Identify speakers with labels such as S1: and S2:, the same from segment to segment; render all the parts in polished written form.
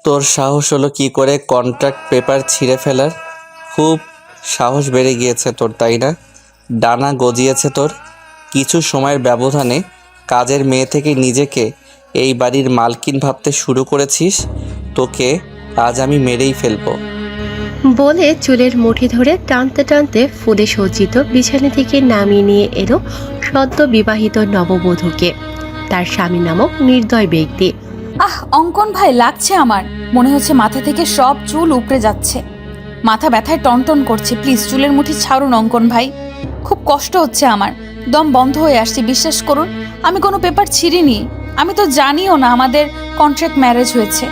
S1: তোর সাহস হলো কি করে কন্ট্রাক্ট পেপার ছিঁড়ে ফেলার? খুব সাহস বেড়ে গিয়েছে তোর, তাই না? ডানা গজিয়েছে তোর। কিছু সময়ের ব্যবধানে কাজের মেয়ে থেকে নিজেকে এই বাড়ির মালকিন ভাবতে শুরু করেছিস। তোকে আজ আমি মেরেই ফেলবো।
S2: বলে চুলের মুঠি ধরে টানতে টানতে ফুলে সজ্জিত বিছানা থেকে নামিয়ে নিয়ে এলো সদ্য বিবাহিত নববধূকে, তার স্বামী নামক নির্দয় ব্যক্তি।
S3: অঙ্কন ভাই, লাগছে আমার। মনে হচ্ছে মাথা থেকে সব চুল উপড়ে যাচ্ছে। মাথা ব্যথায় টনটন করছে। প্লিজ চুলের মুঠি ছাড়ুন অঙ্কন ভাই। খুব কষ্ট হচ্ছে আমার, দম বন্ধ হয়ে আসছে। বিশ্বাস করুন, আমি কোনো পেপার ছিঁড়িনি। আমি তো জানিও না আমাদের কন্ট্রাক্ট ম্যারেজ হয়েছে।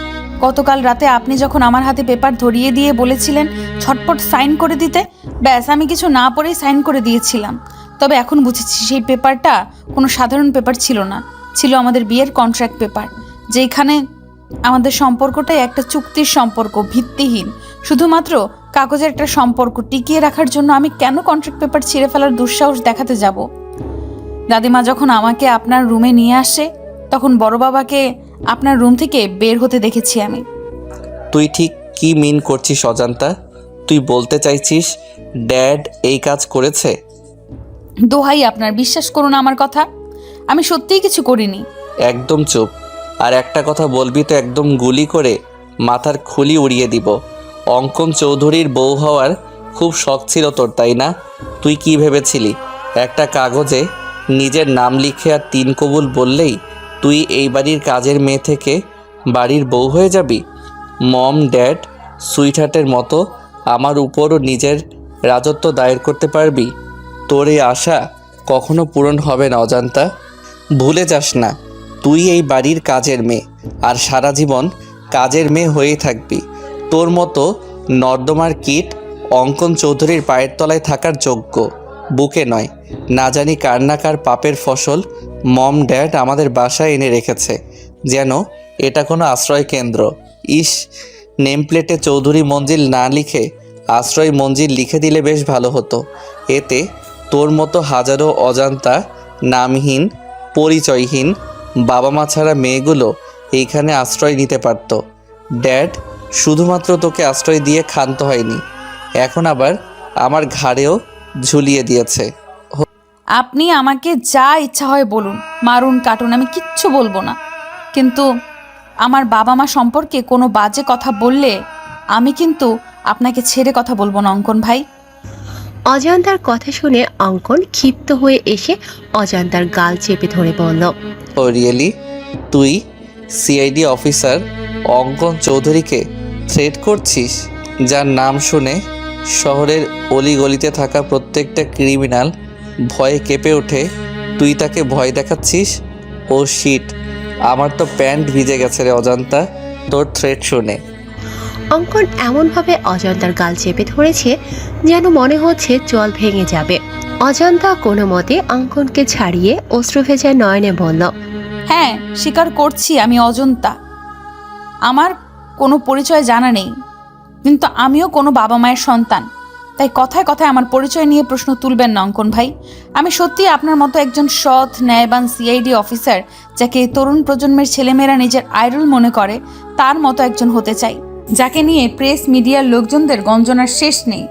S3: গতকাল রাতে আপনি যখন আমার হাতে পেপার ধরিয়ে দিয়ে বলেছিলেন ঝটপট সাইন করে দিতে, ব্যাস আমি কিছু না পড়েই সাইন করে দিয়েছিলাম। তবে এখন বুঝেছি সেই পেপারটা কোনো সাধারণ পেপার ছিল না, ছিল আমাদের বিয়ের কন্ট্রাক্ট পেপার, যেখানে আমাদের সম্পর্কটাই একটা চুক্তির সম্পর্ক, ভিত্তিহীন, শুধুমাত্র কাগজের একটা সম্পর্ক টিকিয়ে রাখার জন্য আমি কেন কন্ট্রাক্ট পেপার ছিঁড়ে ফেলার দুঃসাহস দেখাতে যাব? দাদিমা যখন আমাকে আপনার রুমে নিয়ে আসে, তখন বড় বাবাকে আপনার রুম থেকে বের হতে দেখেছি আমি।
S1: তুই ঠিক কি মিন করছিস অজান্তা? তুই বলতে চাইছিস ড্যাড এই কাজ করেছে?
S3: দোহাই আপনার, বিশ্বাস করুন আমার কথা, আমি সত্যিই কিছু করিনি।
S1: একদম চুপ। আর একটা কথা বলবি তো একদম গুলি করে মাথার খুলি উড়িয়ে দিব। অঙ্কন চৌধুরীর বউ হওয়ার খুব শখ ছিল তোর, তাই না? তুই কি ভেবেছিলি একটা কাগজে নিজের নাম লিখে আর 3 কবুল বললেই তুই এই বাড়ির কাজের মেয়ে থেকে বাড়ির বউ হয়ে যাবি? মম ড্যাড সুইটহার্টের মতো আমার উপরও নিজের রাজত্ব দায়ের করতে পারবি? তোর এই আশা কখনো পূরণ হবে না অজান্তা। ভুলে যাস না, তুই এই বাড়ির কাজের মেয়ে, আর সারা জীবন কাজের মেয়ে হয়েই থাকবি। তোর মতো নর্দমার কীট অঙ্কন চৌধুরীর পায়ের তলায় থাকার যোগ্য বুকে নয়। না জানি কার না কার পাপের ফসল মম ড্যাড আমাদের বাসায় এনে রেখেছে, যেন এটা কোনো আশ্রয় কেন্দ্র। ইস, নেম প্লেটে চৌধুরী মঞ্জিল না লিখে আশ্রয় মঞ্জিল লিখে দিলে বেশ ভালো হতো। এতে তোর মতো হাজারো অজান্তা, নামহীন, পরিচয়হীন বাবা মা ছাড়া মেয়েগুলো এইখানে আশ্রয় নিতে পারত। ড্যাড শুধুমাত্র তোকে আশ্রয় দিয়ে ক্ষান্ত হয়নি, এখন আবার আমার ঘাড়েও ঝুলিয়ে দিয়েছে।
S3: আপনি আমাকে যা ইচ্ছা হয় বলুন, মারুন, কাটুন, আমি কিচ্ছু বলবো না। কিন্তু আমার বাবা মা সম্পর্কে কোনো বাজে কথা বললে আমি কিন্তু আপনাকে ছেড়ে কথা বলবো না অঙ্কন ভাই।
S2: অজান্তার কথা শুনে অঙ্কন ক্ষিপ্ত হয়ে এসে অজান্তার গাল চেপে ধরে বলল,
S1: ও রিয়েলি? তুই সিআইডি অফিসার অঙ্কন চৌধুরীকে থ্রেট করছিস, যার নাম শুনে শহরের অলিগলিতে থাকা প্রত্যেকটা ক্রিমিনাল ভয়ে কেঁপে ওঠে? তুই তাকে ভয় দেখাচ্ছিস? ও শিট, আমার তো প্যান্ট ভিজে গেছে রে অজান্তা তোর থ্রেট শুনে।
S2: অঙ্কন এমনভাবে অজান্তার গাল চেপে ধরেছে যেন মনে হচ্ছে জল ভেঙে যাবে। অজান্তা কোনো মতে অঙ্কনকে ছাড়িয়ে অশ্রুভেজা নয়নে বলল,
S3: হ্যাঁ, স্বীকার করছি আমি অজন্তা। আমার কোনো পরিচয় জানা নেই, কিন্তু আমিও কোনো বাবা মায়ের সন্তান। তাই কথায় কথায় আমার পরিচয় নিয়ে প্রশ্ন তুলবেন না অঙ্কন ভাই। আমি সত্যিই আপনার মতো একজন সৎ, ন্যায়বান সিআইডি অফিসার, যাকে তরুণ প্রজন্মের ছেলেমেয়েরা নিজের আইডল মনে করে, তার মতো একজন হতে চাই, যাকে নিয়ে প্রেস মিডিয়ার লোকজনদের গঞ্জনার শেষ নেই।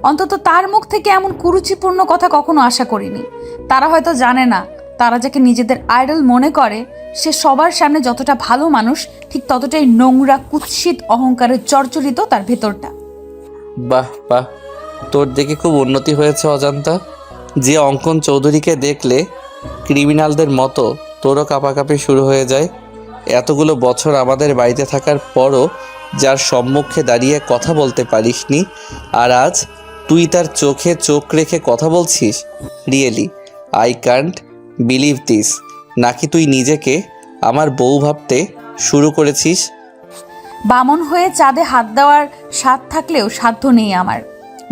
S3: অন্তত তার মুখ থেকে এমন কুরুচিপূর্ণ কথা কখনো আশা করিনি। তারা হয়তো জানে না, তারা যাকে নিজেদের আইডল মনে করে সে সবার সামনে যতটা ভালো মানুষ, ঠিক ততটাই নোংরা, কুৎসিত, অহংকারে জর্জরিত তার ভেতরটা।
S1: বাহ বাহ, তোর দেখে খুব উন্নতি হয়েছে অজান্তা। যে অঙ্কন চৌধুরীকে দেখলে ক্রিমিনালদের মতো তোরও কাঁপাকাঁপি শুরু হয়ে যায়। এতগুলো বছর আমাদের বাড়িতে থাকার পরও যার সম্মুখে দাঁড়িয়ে কথা বলতে পারিসনি, আর আজ তুই তার চোখে চোখ রেখে কথা বলছিস? Really I can't believe this. নাকি তুই নিজেকে আমার বউ ভাবতে শুরু করেছিস?
S3: বামন হয়ে চাঁদে হাত দেওয়ার স্বাদ থাকলেও সাধ্য নেই আমার।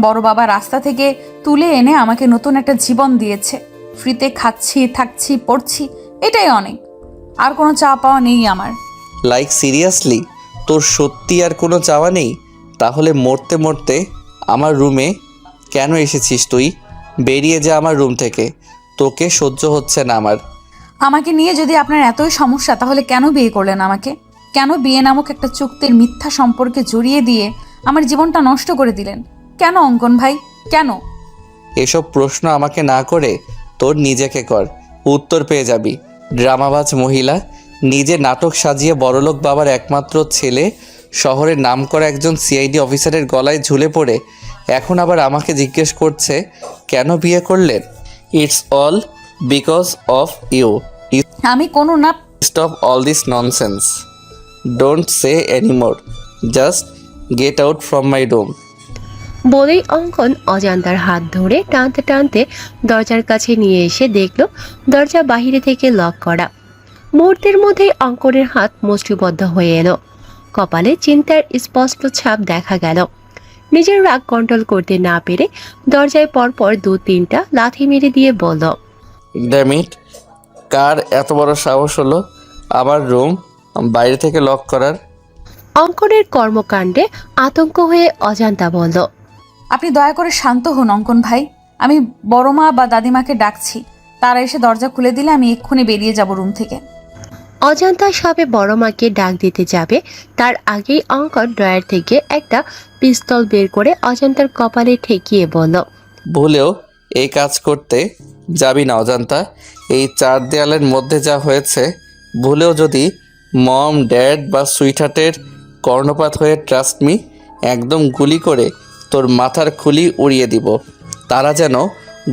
S3: বড় বাবা রাস্তা থেকে তুলে এনে আমাকে নতুন একটা জীবন দিয়েছে। ফ্রিতে খাচ্ছি, থাকছি, পড়ছি, এটাই অনেক। আর কোনো চাওয়া পাওয়া নেই আমার।
S1: লাইক সিরিয়াসলি তোর সত্যি আর কোনো চাওয়া নেই? তাহলে মরতে মরতে আমার রুমে কেন এসেছিস তুই? বেরিয়ে যা আমার রুম থেকে, তোকে সহ্য হচ্ছে না আমার।
S3: আমাকে নিয়ে যদি আপনার এতই সমস্যা, তাহলে কেন বিয়ে করলেন আমাকে? কেন বিয়ে নামক একটা চুক্তির মিথ্যা সম্পর্কে জড়িয়ে দিয়ে আমার জীবনটা নষ্ট করে দিলেন? কেন অঙ্কন ভাই, কেন?
S1: এসব প্রশ্ন আমাকে না করে তোর নিজেকে কর, উত্তর পেয়ে যাবি। ড্রামাবাজ মহিলা, নিজে নাটক সাজিয়ে বড়লোক বাবার একমাত্র ছেলে, শহরের নামকরা একজন সিআইডি অফিসারের গলায় ঝুলে পড়ে এখন আবার আমাকে জিজ্ঞেস করছে কেন বিয়ে করলেন। It's all because of you.
S3: আমি কোনো না।
S1: Stop all this nonsense. Don't say anymore. Just get out from my room.
S2: বলেই অঙ্কন অজান্তার হাত ধরে টানতে টানতে দরজার কাছে নিয়ে এসে দেখল দরজা বাহিরে থেকে লক করা। মুহূর্তের মধ্যেই অঙ্কনের হাত মুষ্টিবদ্ধ হয়ে এলো। কপালে চিন্তার স্পষ্ট ছাপ দেখা গেল। নিজের রাগ কন্ট্রোল করতে না পেরে দরজায় পরপর 2-3টা লাথি মেরে দিয়ে বলল,
S1: ড্যাম ইট, কার এত বড় সাহস হলো আমার রুম বাইরে থেকে লক করার?
S2: অঙ্কনের কর্মকাণ্ডে আতঙ্ক হয়ে অজান্তা বলল,
S3: আপনি দয়া করে শান্ত হন অঙ্কন ভাই। আমি বড় মা বা দাদিমাকে ডাকছি, তারা এসে দরজা খুলে দিলে আমি এক্ষুনি বেরিয়ে যাব রুম থেকে।
S2: অজান্তা সবে বড় মাকে ডাক দিতে যাবে তার আগেই অঙ্কন ড্রয়ার থেকে একটা পিস্তল বের করে অজান্তার কপালে ঠেকিয়ে বলল,
S1: ভুলেও এই কাজ করতে যাবি না অজান্তা। এই 4 দেয়ালের মধ্যে যা হয়েছে, ভুলেও যদি মম, ড্যাড বা সুইটহার্টের কর্ণপাত হয়ে ট্রাস্ট মি, একদম গুলি করে তোর মাথার খুলি উড়িয়ে দিব। তারা যেন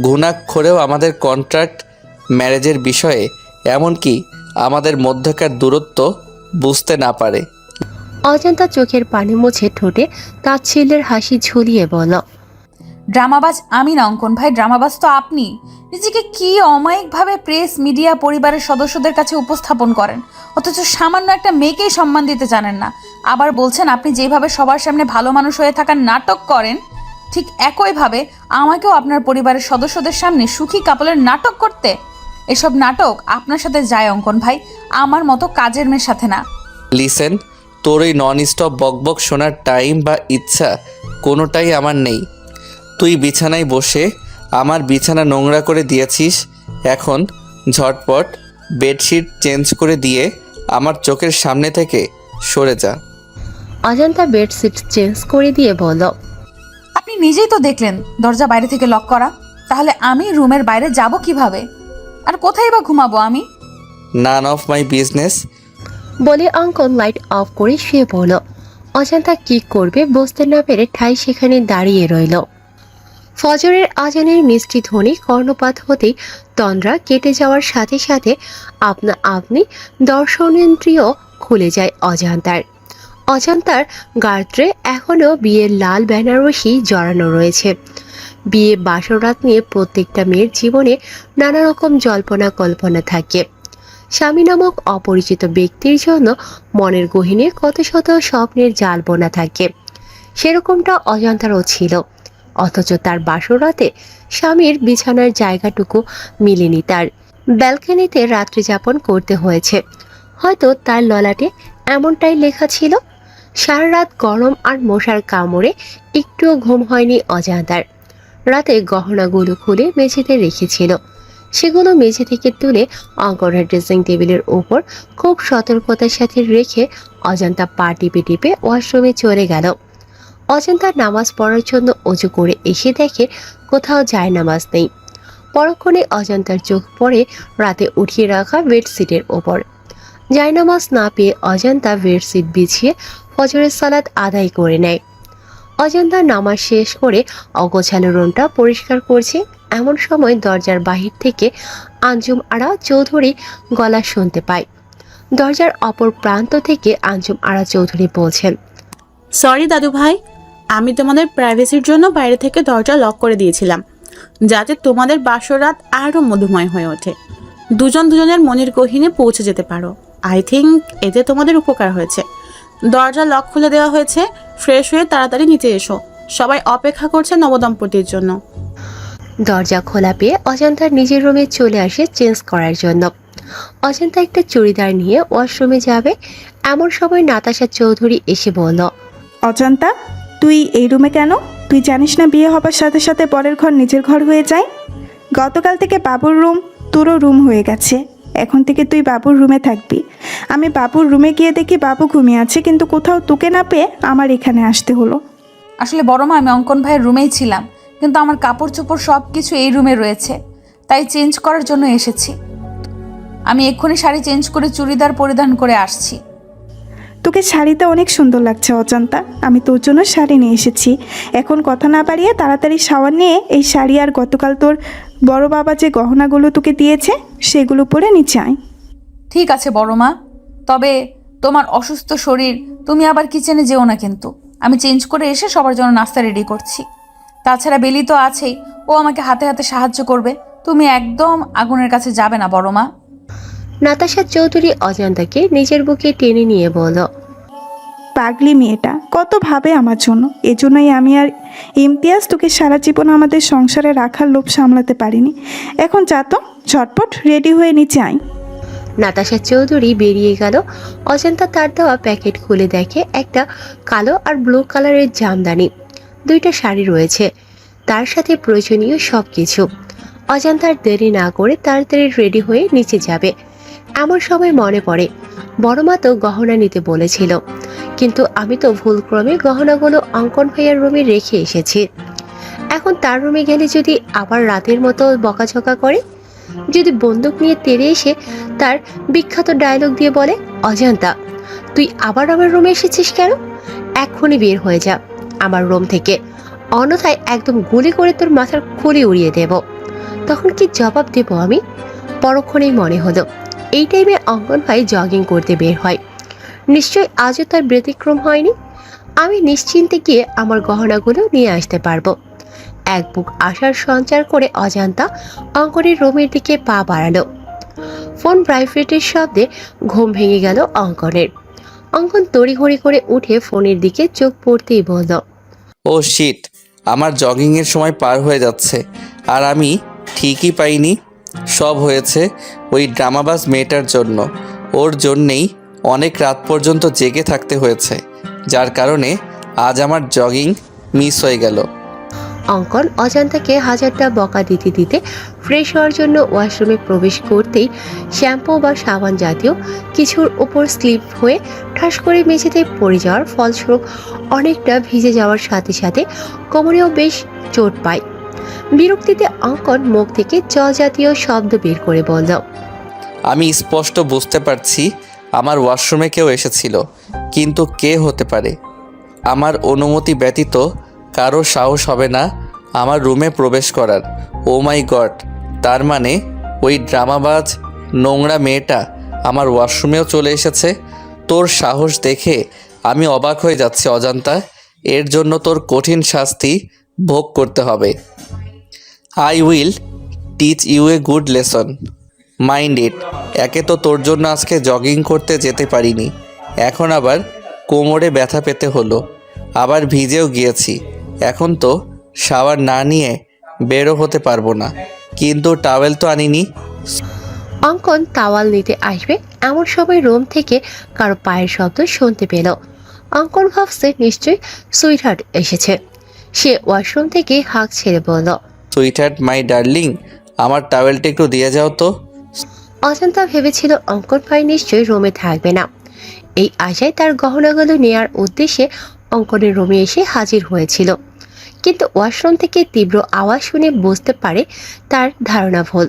S1: ঘুণাক্ষরেও আমাদের কন্ট্রাক্ট ম্যারেজের বিষয়ে, এমনকি আমাদের মধ্যকার দূরত্ব বুঝতে না পারে।
S2: অজান্তা চোখের পানি মুছে ঠোঁটে তাচ্ছিল্যের হাসি ঝুলিয়ে বলল,
S3: ড্রামাবাজ আমি না অঙ্কন ভাই, ড্রামাবাজ তো আপনি। নিজেকে কি অমায়িকভাবে প্রেস, মিডিয়া, পরিবারের সদস্যদের কাছে উপস্থাপন করেন, অথচ সামান্য একটা মেয়েকেই সম্মান দিতে জানেন না। আবার বলছেন আপনি যেভাবে সবার সামনে ভালো মানুষ হয়ে থাকার নাটক করেন, ঠিক একইভাবে আমাকেও আপনার পরিবারের সদস্যদের সামনে সুখী কাপলের নাটক করতে। এসব নাটক আপনার সাথে যায় অঙ্কন ভাই, আমার মতো কাজের মেয়ের সাথে না।
S1: লিসেন, তোর ওই নন স্টপ বকবক শোনার টাইম বা ইচ্ছা কোনোটাই আমার নেই। তুই বিছানায় বসে আমার বিছানা নোংরা করে দিয়েছিস, এখন ঝটপট বেডশিট চেঞ্জ করে দিয়ে আমার চোখের সামনে থেকে সরে যা।
S2: অজান্তা বেডশিট চেঞ্জ করে দিয়ে বলল,
S3: আপনি নিজেই তো দেখলেন দরজা বাইরে থেকে লক করা, তাহলে আমি রুমের বাইরে যাব কিভাবে? আর কোথায় বা ঘুমাবো আমি?
S1: None of my business.
S2: বলে অঙ্কন লাইট অফ করে শুয়ে পড়ল। অজান্তা কি করবে বুঝতে না পেরে ঠাই সেখানে দাঁড়িয়ে রইল। ফজরের আজানের মিষ্টি ধ্বনি কর্ণপাত হতেই তন্দ্রা কেটে যাওয়ার সাথে সাথে আপনা আপনি দর্শনেন্দ্রিয় খুলে যায় অজান্তার। অজান্তার গাত্রে এখনও বিয়ের লাল বেনারসি জড়ানো রয়েছে। বিয়ে বাসরাত নিয়ে প্রত্যেকটা মেয়ের জীবনে নানা রকম জল্পনা কল্পনা থাকে। স্বামী নামক অপরিচিত ব্যক্তির জন্য মনের গহীনে কত শত স্বপ্নের জাল বোনা থাকে। সেরকমটা অজান্তারও ছিল, অথচ তার বাসরাতে স্বামীর বিছানার জায়গাটুকু মিলেনি। তার ব্যালকনিতে রাত্রি যাপন করতে হয়েছে। হয়তো তার ললাটে এমনটাই লেখা ছিল। সারা রাত গরম আর মশার কামড়ে একটুও ঘুম হয়নি অজান্তার। রাতে গহনাগুলো খুলে মেঝেতে রেখেছিল, সেগুলো মেঝে থেকে তুলে অঙ্কনের ড্রেসিং টেবিলের উপর খুব সতর্কতার সাথে রেখে অজান্তা পা টিপে টিপে ওয়াশরুমে চলে গেল। অজান্তা নামাজ পড়ার জন্য অজু করে এসে দেখে কোথাও যায় নামাজ নেই। পরক্ষণে অজান্তার চোখ পড়ে রাতে উঠিয়ে রাখা বেডশিটের ওপর। জায়নামাজ না পেয়ে অজান্তা বেডশিট বিছিয়ে ফজরের সালাত আদায় করে নেয়। অজান্তা নামাজ শেষ করে অগোছালো রুমটা পরিষ্কার করছে, এমন সময় দরজার বাহির থেকে আঞ্জুম আরা চৌধুরী গলা শুনতে পায়। দরজার অপর প্রান্ত থেকে আঞ্জুম আরা চৌধুরী বলছেন,
S4: সরি দাদু ভাই, আমি তোমাদের প্রাইভেসির জন্য বাইরে থেকে দরজা লক করে দিয়েছিলাম, যাতে তোমাদের বাসরাত আরও মধুময় হয়ে ওঠে, দুজন দুজনের মনের গহীনে পৌঁছে যেতে পারো। আই থিঙ্ক এতে তোমাদের উপকার হয়েছে। দরজা লক খুলে দেওয়া হয়েছে, ফ্রেশ হয়ে তাড়াতাড়ি নিচে এসো, সবাই অপেক্ষা করছে নবদম্পতির জন্য।
S2: দরজা খোলা পেয়ে অজান্তা নিজের রুমে চলে আসে চেঞ্জ করার জন্য। অজান্তা একটা চুড়িদার নিয়ে ওয়াশরুমে যাবে, এমন সময় নাতাশা চৌধুরী এসে বলল,
S5: অজান্তা, তুই এই রুমে কেন? তুই জানিস না বিয়ে হবার সাথে সাথে পরের ঘর নিজের ঘর হয়ে যায়? গতকাল থেকে বাবুর রুম তোরও রুম হয়ে গেছে। এখন থেকে তুই বাবুর রুমে থাকবি। আমি বাবুর রুমে গিয়ে দেখি বাবু ঘুমিয়ে আছে, কিন্তু কোথাও তোকে না পেয়ে আমার এখানে আসতে হলো।
S3: আসলে বড় মা, আমি অঙ্কন ভাইয়ের রুমেই ছিলাম, কিন্তু আমার কাপড় চোপড় সব কিছু এই রুমে রয়েছে, তাই চেঞ্জ করার জন্য এসেছি। আমি এক্ষুনি শাড়ি চেঞ্জ করে চুড়িদার পরিধান করে আসছি।
S5: তোকে শাড়িতে অনেক সুন্দর লাগছে অজন্তা, আমি তোর জন্য শাড়ি নিয়ে এসেছি। এখন কথা না বাড়িয়ে তাড়াতাড়ি শাওয়ার নিয়ে এই শাড়ি আর গতকাল তোর বড় বাবা যে গহনাগুলো তোকে দিয়েছে সেগুলো পরে নিচে আয়।
S3: ঠিক আছে বড় মা, তবে তোমার অসুস্থ শরীর, তুমি আবার কিচেনে যেও না কিন্তু। আমি চেঞ্জ করে এসে সবার জন্য নাস্তা রেডি করছি। তাছাড়া বেলি তো আছেই, ও আমাকে হাতে হাতে সাহায্য করবে। তুমি একদম আগুনের কাছে যাবে না বড় মা।
S2: নাতাশা চৌধুরী অজান্তাকে নিজের বুকে টেনে নিয়ে বলল,
S5: পাগলি মেয়েটা কত ভাবে আমার জন্য, এজন্যই আমি আর ইমতিয়াজ তোকে সারা জীবন আমাদের সংসারে রাখার লোভ সামলাতে পারিনি। এখন যা তো, ঝটপট রেডি হয়ে নিচে আয়।
S2: নাতাশা চৌধুরী বেরিয়ে গেল। অজান্তা তার দেওয়া প্যাকেট খুলে দেখে একটা কালো আর ব্লু কালারের জামদানি, 2টা শাড়ি রয়েছে, তার সাথে প্রয়োজনীয় সব কিছু। অজান্তার দেরি না করে তাড়াতাড়ি রেডি হয়ে নিচে যাবে। এমন সময় মনে পড়ে বড় মা তো গহনা নিতে বলেছিল, কিন্তু আমি তো ভুলক্রমে গহনাগুলো অঙ্কন ভাইয়ার রুমে রেখে এসেছি। এখন তার রুমে গেলে যদি আবার রাতের মতো বকাঝকা করে, যদি বন্দুক নিয়ে তেড়ে এসে তার বিখ্যাত ডায়লগ দিয়ে বলে, অজান্তা তুই আবার আমার রুমে এসেছিস কেন, এক্ষুনি বের হয়ে যা আমার রুম থেকে, অন্যথায় একদম গুলি করে তোর মাথার খুলি উড়িয়ে দেব। তখন কি জবাব দেব আমি? পরক্ষণেই মনে হলো এই টাইমে অঙ্কন ভাই জগিং করতে বের হয়, নিশ্চয়ই আজও তার ব্যতিক্রম হয়নি। আমি নিশ্চিন্তে গিয়ে আমার গহনাগুলো নিয়ে আসতে পারবো। এক বুক আশার সঞ্চার করে অজান্তা অঙ্কনের রুমের দিকে পা বাড়ালো। ফোন ভাইব্রেটের শব্দে ঘুম ভেঙে গেল অঙ্কনের। অঙ্কন তড়িঘড়ি করে উঠে ফোনের দিকে চোখ পড়তেই বলল,
S1: ও শিট, আমার জগিংয়ের সময় পার হয়ে যাচ্ছে আর আমি ঠিকই পাইনি। সব হয়েছে ওই ড্রামাবাজ মেয়েটার জন্য। ওর জন্যেই অনেক রাত পর্যন্ত জেগে থাকতে হয়েছে, যার কারণে আজ আমার জগিং মিস হয়ে গেল।
S2: অঙ্কন অজান্তাকে হাজারটা বকা দিতে দিতে ফ্রেশ হওয়ার জন্য ওয়াশরুমে প্রবেশ করতেই শ্যাম্পু বা সাবান জাতীয় কিছুর উপর স্লিপ হয়ে ঠাস করে মেঝেতে পড়ে যাওয়ার ফলস্বরূপ অনেকটা ভিজে যাওয়ার সাথে সাথে কোমরেও বেশ চোট পায়। বিরক্তিতে অঙ্কন মুখ থেকে জল জাতীয় শব্দ বের করে বলল,
S1: আমি স্পষ্ট বুঝতে পারছি আমার ওয়াশরুমে কেউ এসেছিল, কিন্তু কে হতে পারে? আমার অনুমতি ব্যতীত কারো সাহস হবে না আমার রুমে প্রবেশ করার। ও মাই গড, তার মানে ওই ড্রামাবাজ নোংরা মেয়েটা আমার ওয়াশরুমেও চলে এসেছে। তোর সাহস দেখে আমি অবাক হয়ে যাচ্ছি অজান্তা। এর জন্য তোর কঠিন শাস্তি ভোগ করতে হবে। I will teach you a good lesson, mind it. একে তো তোর জন্য আজকে জগিং করতে যেতে পারিনি, এখন আবার কোমরে ব্যথা পেতে হলো, আবার ভিজেও গিয়েছি। এখন তো শাওয়ার না নিয়ে বেরো হতে পারবো না, কিন্তু টাওয়েল তো আনিনি।
S2: অঙ্কন তাওয়াল নিতে আসবে এমন সময় রুম থেকে কারো পায়ের শব্দ শুনতে পেল। অঙ্কন ভাবছে নিশ্চয়ই সুইটহার্ট এসেছে। সে ওয়াশরুম থেকে হাঁক ছেড়ে বলল,
S1: সুইটহার্ট মাই ডার্লিং, আমার টাওয়েলটা একটু দিয়ে যাও তো।
S2: অজান্তা ভেবেছিল অঙ্কন ভাই নিশ্চয়ই রুমে থাকবে না। এই আশায় তার গহনাগুলো নেয়ার উদ্দেশ্যে অঙ্কনের রুমে এসে হাজির হয়েছিল, কিন্তু ওয়াশরুম থেকে তীব্র আওয়াজ শুনে বুঝতে পারে তার ধারণা ভুল।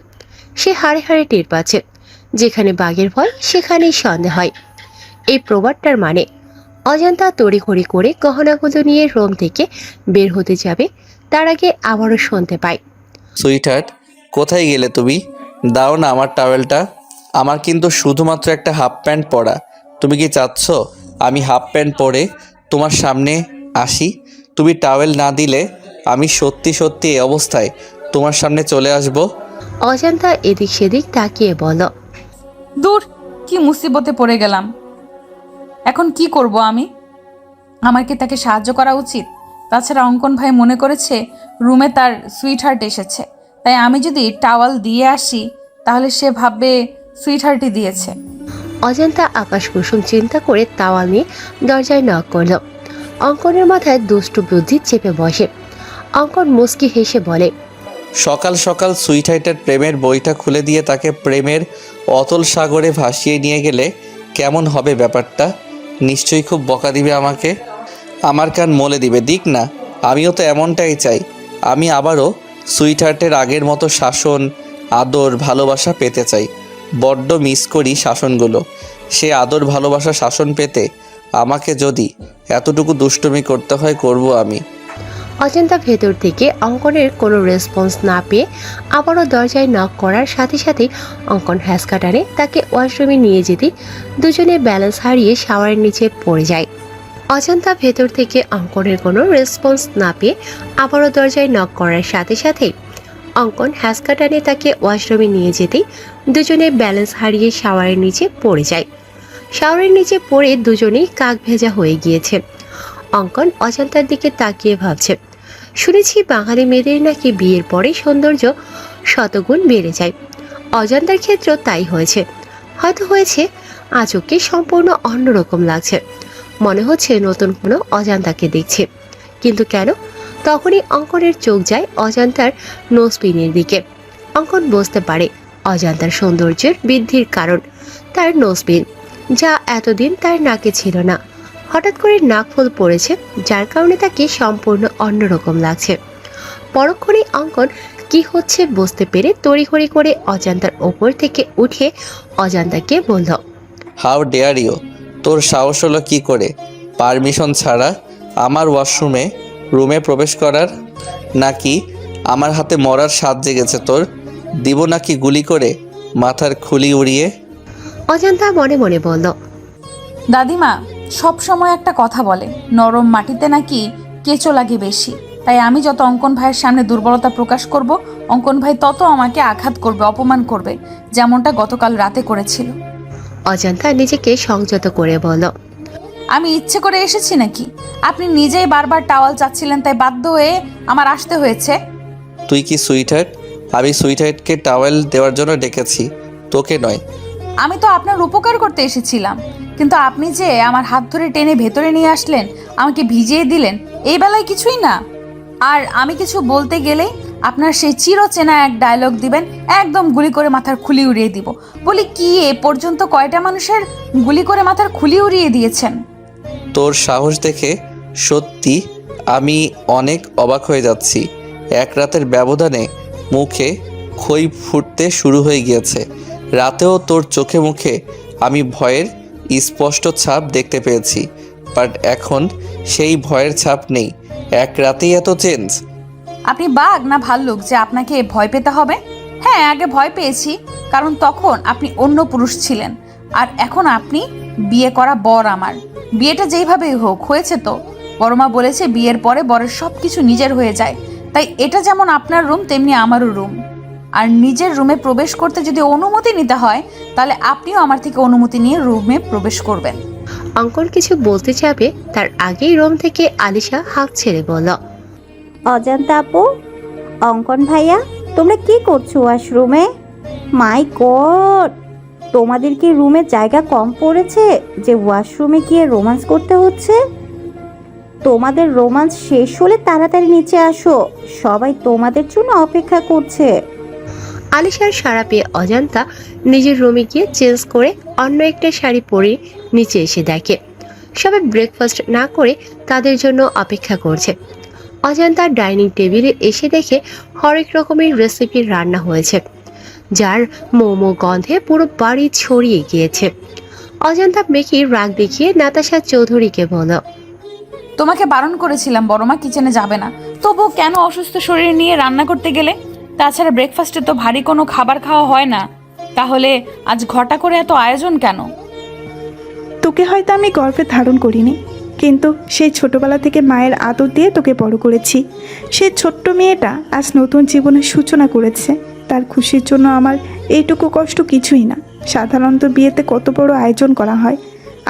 S2: সে হাড়ে হাড়ে টের পাচ্ছে, যেখানে বাঘের ভয় সেখানেই সন্দেহ হয়। এই প্রবাদটার মানে অজান্তা তড়িঘড়ি করে গহনাগুলো নিয়ে রুম থেকে বের হতে যাবে, তার আগে আবারও শুনতে পায়,
S1: সুইটহার্ট, কোথায় গেলে তুমি? দাও না আমার টাওয়েলটা। আমার কিন্তু শুধুমাত্র একটা হাফ প্যান্ট পরা। তুমি কি চাচ্ছ আমি হাফ প্যান্ট পরে তোমার সামনে আসি? তুমি টাওয়েল না দিলে আমি সত্যি সত্যি এই অবস্থায় তোমার সামনে চলে আসব।
S2: অজান্তা এদিক সেদিক তাকিয়ে বলল,
S3: দূর, কি মুসিবতে পড়ে গেলাম। এখন কি করব আমি? আমার কি তাকে সাহায্য করা উচিত? তাছাড়া অঙ্কন ভাই মনে করেছে রুমে তার সুইটহার্ট এসেছে, তাই আমি যদি টাওয়াল দিয়ে আসি তাহলে সে ভাববে সুইটহার্টই দিয়েছে।
S2: অজান্তা আকাশ কুসুম চিন্তা করে তাওয়াল নিয়ে দরজায় নক করল। অঙ্কনের মাথায় দুষ্টু বুদ্ধি চেপে বসে। অঙ্কন মুচকি হেসে বলে,
S1: সকাল সকাল সুইটহার্টের প্রেমের বইটা খুলে দিয়ে তাকে প্রেমের অতল সাগরে ভাসিয়ে নিয়ে গেলে কেমন হবে ব্যাপারটা? নিশ্চয়ই খুব বকা দিবে আমাকে, আমার কান মলে দিবে। দিক না, আমিও তো এমনটাই চাই। আমি আবারও সুইটহার্টের আগের মতো শাসন, আদর, ভালোবাসা পেতে চাই। বড্ড মিস করি শাসনগুলো। সে আদর, ভালোবাসা, শাসন পেতে আমাকে যদি এতটুকু দুষ্টুমি করতে হয়, করব আমি।
S2: অজান্তা ভেতর থেকে অঙ্কনের কোনো রেসপন্স না পেয়ে আবারও দরজায় নক করার সাথে সাথেই অঙ্কন হ্যাঁচকা টানে তাকে ওয়াশরুমে নিয়ে যেতে দুজনে ব্যালেন্স হারিয়ে শাওয়ারের নিচে পড়ে যায়। অজান্তা ভেতর থেকে অঙ্কনের কোনো রেসপন্স না পেয়ে আবারও দরজায় নক করার সাথে সাথেই অঙ্কন হ্যাঁচকা টানে তাকে ওয়াশরুমে নিয়ে যেতেই দুজনে ব্যালেন্স হারিয়ে শাওয়ারের নিচে পড়ে যায়। শাওয়ারের নিচে পড়ে দুজনেই কাক ভেজা হয়ে গিয়েছে। অঙ্কন অজান্তার দিকে তাকিয়ে ভাবছে, শুনেছি বাঙালি মেয়েদের নাকি বিয়ের পরে সৌন্দর্য শতগুণ বেড়ে যায়। অজান্তার ক্ষেত্রেও তাই হয়েছে। হয়তো হয়েছে আজকে সম্পূর্ণ অন্যরকম লাগছে, মনে হচ্ছে নতুন কোনো অজান্তাকে দেখছে। কিন্তু কেন? তখনই অঙ্কনের চোখ যায় অজান্তার নোজপিনের দিকে। অঙ্কন বুঝতে পারে অজান্তার সৌন্দর্যের বৃদ্ধির কারণ তার নোজপিন, যা এতদিন তার নাকে ছিল না। হঠাৎ করে নাকফুল পড়েছে, যার কারণে তাকে সম্পূর্ণ অন্যরকম লাগছে। পরক্ষণেই অঙ্কন কি হচ্ছে বুঝতে পেরে তড়িঘড়ি করে অজান্তার ওপর থেকে উঠে অজান্তাকে বলল,
S1: হাউ ডেয়ার ইউ! তোর সাহস হলো কি করে পারমিশন ছাড়া আমার রুমে প্রবেশ করার? নাকি আমার হাতে মরার স্বাদ জেগেছে তোর? দিব নাকি গুলি করে মাথার খুলি উড়িয়ে?
S2: অজান্তা মনে মনে বলল,
S3: দাদিমা সব সময় একটা কথা বলে, নরম মাটিতে নাকি কেঁচো লাগে বেশি। তাই আমি যত অঙ্কন ভাইয়ের সামনে দুর্বলতা প্রকাশ করব, অঙ্কন ভাই তত আমাকে আঘাত করবে, অপমান করবে, যেমনটা গতকাল রাতে করেছিল।
S2: অজান্তা নিজেকে সংযত করে বলল,
S3: আমি ইচ্ছে করে এসেছি নাকি? আপনি নিজেই বারবার টাওয়াল চাচ্ছিলেন, তাই বাধ্য হয়ে আমার আসতে হয়েছে।
S1: তুই কি সুইটহার্ট? আমি সুইটহার্টকে টাওয়েল দেওয়ার জন্য ডেকেছি, তোকে নয়।
S3: আমি তো আপনার উপকার করতে এসেছিলাম, কিন্তু আপনি যে আমার হাত ধরে টেনে ভেতরে নিয়ে আসলেন, আমাকে ভিজিয়ে দিলেন, এই বেলায় কিছুই না। আর আমি কিছু বলতে গেলেই আপনার সেই চিরচেনা এক ডায়লগ দিবেন, একদম গুলি করে মাথার খুলি উড়িয়ে দিব। বলি কি, এ পর্যন্ত কয়টা মানুষের গুলি করে মাথার খুলি উড়িয়ে দিয়েছেন?
S1: তোর সাহস দেখে সত্যি আমি অনেক অবাক হয়ে যাচ্ছি। এক রাতের ব্যবধানে মুখে খই ফুটতে শুরু হয়ে গিয়েছে। রাতেও তোর চোখে মুখে আমি ভয়ের স্পষ্ট ছাপ দেখতে পেয়েছি, বাট এখন সেই ভয়ের ছাপ নেই। এক রাতেই এত চেঞ্জ?
S3: আপনি বাঘ না ভাল্লুক যে আপনাকে ভয় পেতে হবে? হ্যাঁ, আগে ভয় পেয়েছি, কারণ তখন আপনি অন্য পুরুষ ছিলেন, আর এখন আপনি বিয়ে করা বর। আমার বিয়েটা যেইভাবেই হোক হয়েছে তো। বড়মা বলেছে বিয়ের পরে বরের সব কিছু নিজের হয়ে যায়, তাই এটা যেমন আপনার রুম তেমনি আমারও রুম। আর নিজের রুমে প্রবেশ করতে যদি অনুমতি নিতে হয়, তাহলে আপনিও আমার থেকে অনুমতি নিয়ে রুমে প্রবেশ করবেন।
S2: অঙ্কন কিছু বলতে যাবে তার আগেই রুম থেকে আলিশা হাঁক ছেড়ে বলল,
S6: অজান্তা আপু, অঙ্কন ভাইয়া, তোমরা কি করছো ওয়াশরুমে? মাই গড, তোমাদের কি রুমে জায়গা কম পড়েছে যে ওয়াশরুমে গিয়ে রোম্যান্স করতে হচ্ছে? তোমাদের রোম্যান্স শেষ হলে তাড়াতাড়ি নিচে আসো, সবাই তোমাদের জন্য অপেক্ষা করছে।
S2: আলিশার সাড়া পেয়ে অজান্তা নিজের রুমে গিয়ে চেঞ্জ করে অন্য একটা শাড়ি পরে নিচে এসে দেখে সবাই ব্রেকফাস্ট না করে তাদের জন্য অপেক্ষা করছে। অজান্তা ডাইনিং টেবিলে এসে দেখে হরেক রকমের রেসিপির রান্না হয়েছে, যার মোমো গন্ধে পুরো বাড়ি ছড়িয়ে গিয়েছে। অজান্তা মেকি রাগ দেখিয়ে নাতাশা চৌধুরীকে বলল,
S3: তোমাকে বারণ করেছিলাম বড়মা কিচেনে যাবে না, তবু কেন অসুস্থ শরীর নিয়ে রান্না করতে গেলে? তাছাড়া ব্রেকফাস্টে তো ভারী কোনো খাবার খাওয়া হয় না, তাহলে আজ ঘটা করে এত আয়োজন কেন?
S5: তোকে হয়তো আমি গর্ভে ধারণ করিনি, কিন্তু সেই ছোটবেলা থেকে মায়ের আদর দিয়ে তোকে বড় করেছি। সেই ছোট্ট মেয়েটা আজ নতুন জীবনের সূচনা করেছে, তার খুশির জন্য আমার এইটুকু কষ্ট কিছুই না। সাধারণত বিয়েতে কত বড় আয়োজন করা হয়,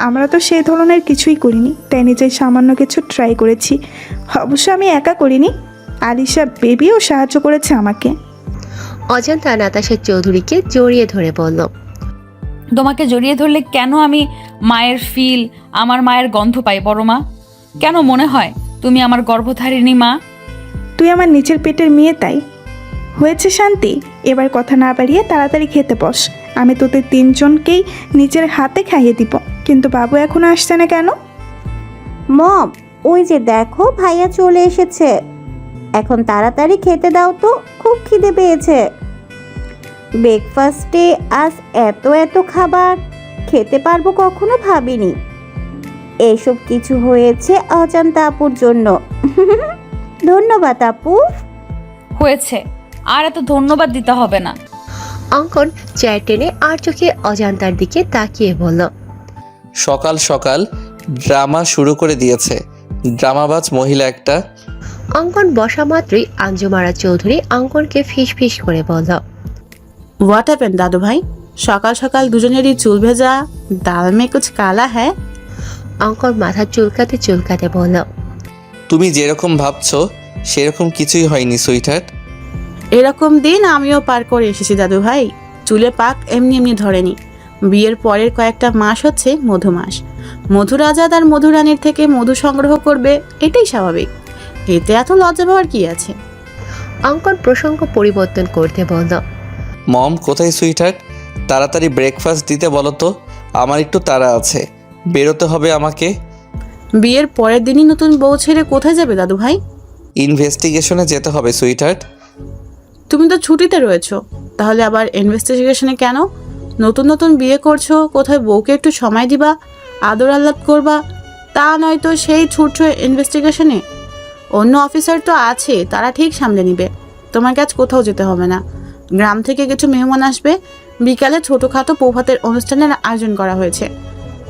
S5: আমরা তো সেই ধরনের কিছুই করিনি, তাই নিজের সামান্য কিছু ট্রাই করেছি। অবশ্য আমি একা করিনি, আলিশা বেবিও সাহায্য করেছে আমাকে।
S2: অজান্তা নাতাশা চৌধুরীকে জড়িয়ে ধরে বলল,
S3: তোমাকে জড়িয়ে ধরলে কেন আমি মায়ের ফিল, আমার মায়ের গন্ধ পাই বড়মা? কেন মনে হয় তুমি আমার গর্ভধারিণী মা?
S5: তুই আমার নিচের পেটের মেয়ে, তাই হয়েছে। শান্তি, এবার কথা না বাড়িয়ে তাড়াতাড়ি খেতে বস, আমি তোদের তিনজনকেই নিজের হাতে খাইয়ে দিব, কিন্তু বাবু এখনো আসছে না কেন?
S6: মম, ওই যে দেখো ভাইয়া চলে এসেছে। এখন তাড়াতাড়ি খেতে দাও তো, খুব খিদে পেয়েছে। ব্রেকফাস্টে আজ এত এত খাবার খেতে পারবো কখনো ভাবিনি। এসব কিছু হয়েছে অজান্তা আপুর জন্য। ধন্যবাদ আপু।
S3: হয়েছে, আর এত ধন্যবাদ দিতে হবে না।
S2: অঙ্কন চেয়ার টেনে আর চোখে অজান্তার দিকে তাকিয়ে বলল,
S1: সকাল সকাল ড্রামা শুরু করে দিয়েছে, ড্রামাবাজ মহিলা একটা।
S2: অঙ্কন বসা মাত্রই আঞ্জুমারা চৌধুরী অঙ্কনকে ফিস ফিস করে বলল,
S4: হোয়াট হ্যাপেন দাদু ভাই? সকাল সকাল দুজনেরই চুল ভেজা, দাল মে কুছ কালা হ্যাঁ?
S2: অঙ্কন মাথা চুলকাতে চুলকাতে বলল,
S1: তুমি যেরকম ভাবছো সেরকম কিছুই হয়নি সুইটহার্ট।
S4: এরকম দিন আমিও পার করে এসেছি দাদু ভাই। চুলে পাক এমনি এমনি ধরেনি। বিয়ের পরের কয়েকটা মাস হচ্ছে মধু মাস। মধুরাজা তার মধুরানীর থেকে মধু সংগ্রহ করবে, এটাই স্বাভাবিক। এতে এত লজ্জা পাওয়ার কি আছে?
S2: অঙ্কন প্রসঙ্গ পরিবর্তন করতে বলল,
S1: মম কোথায় সুইটহার্ট? তাড়াতাড়ি ব্রেকফাস্ট দিতে বলো তো, আমার একটু তাড়া আছে, বেরোতে হবে আমাকে।
S4: বিয়ের পরের দিনই নতুন বউ ছেড়ে কোথায় যাবে দাদু ভাই?
S1: ইনভেস্টিগেশনে যেতে হবে সুইটহার্ট।
S4: তুমি তো ছুটিতে রয়েছো, তাহলে আবার ইনভেস্টিগেশনে কেন? নতুন নতুন বিয়ে করছো, কোথায় বউকে একটু সময় দিবা, আদর আহ্লাদ করবা, তা নয়তো সেই ছুটছো ইনভেস্টিগেশনে। অন্য অফিসার তো আছে, তারা ঠিক সামলে নিবে। তোমার কাজ কোথাও যেতে হবে না। গ্রাম থেকে কিছু মেহমান আসবে, বিকালে ছোটোখাটো প্রভাতের অনুষ্ঠানের আয়োজন করা হয়েছে।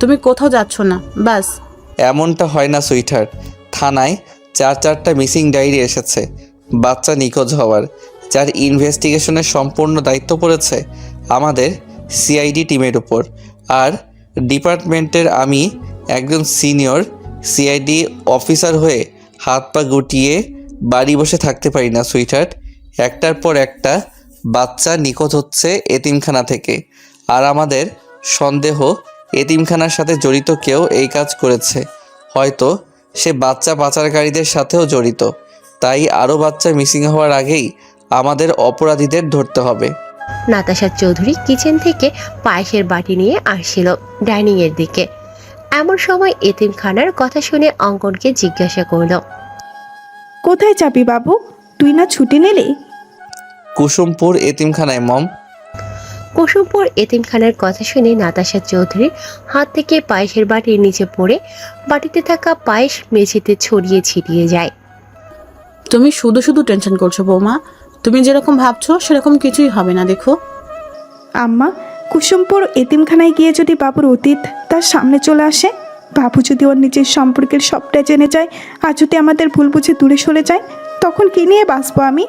S4: তুমি কোথাও যাচ্ছ না, বাস।
S1: এমনটা হয় না সুইটহার্ট, থানায় 4টা মিসিং ডায়েরি এসেছে বাচ্চা নিখোঁজ হওয়ার, যার ইনভেস্টিগেশনের সম্পূর্ণ দায়িত্ব পড়েছে আমাদের সিআইডি টিমের উপর। আর ডিপার্টমেন্টের আমি একজন সিনিয়র সিআইডি অফিসার হয়ে হাত পা গুটিয়ে বাড়ি বসে থাকতে পারি না সুইটহার্ট। একটার পর একটা বাচ্চা নিখোঁজ হচ্ছে এতিমখানা থেকে, আর আমাদের সন্দেহ এতিমখানার সাথে জড়িত কেউ এই কাজ করেছে। হয়তো সে বাচ্চা পাচারকারীদের সাথেও জড়িত। তাই আরও বাচ্চা মিসিং হওয়ার আগেই আমাদের অপরাধীদের ধরতে হবে।
S2: নাতাশা চৌধুরী কিচেন থেকে পায়েসের বাটি নিয়ে আসছিল ডাইনিং এর দিকে। এমন সময় এতিমখানার কথা শুনে অঙ্কনকে জিজ্ঞাসা করল,
S5: কোথায় যাবি বাবু? তুই না ছুটি নিলি?
S1: কুসুমপুর এতিমখানায় মম।
S2: কুসুমপুর এতিমখানার কথা শুনে নাতাশা চৌধুরীর হাত থেকে পায়েসের বাটির নিচে পড়ে বাটিতে থাকা পায়েস মেঝেতে ছড়িয়ে ছিটিয়ে যায়।
S4: তুমি শুধু শুধু টেনশন করছো বৌমা। তুমি যেরকম ভাবছো সেরকম কিছুই হবে না। দেখো
S5: আম্মা, কুসুমপুর এতিমখানায় গিয়ে যদি বাবুর অতীত তার সামনে চলে আসে, বাবু যদি ওর নিজের সম্পর্কের সবটা জেনে যায়, আর যদি আমাদের ভুল বুঝে দূরে সরে যায়, তখন কি নিয়ে বাঁচবো আমি?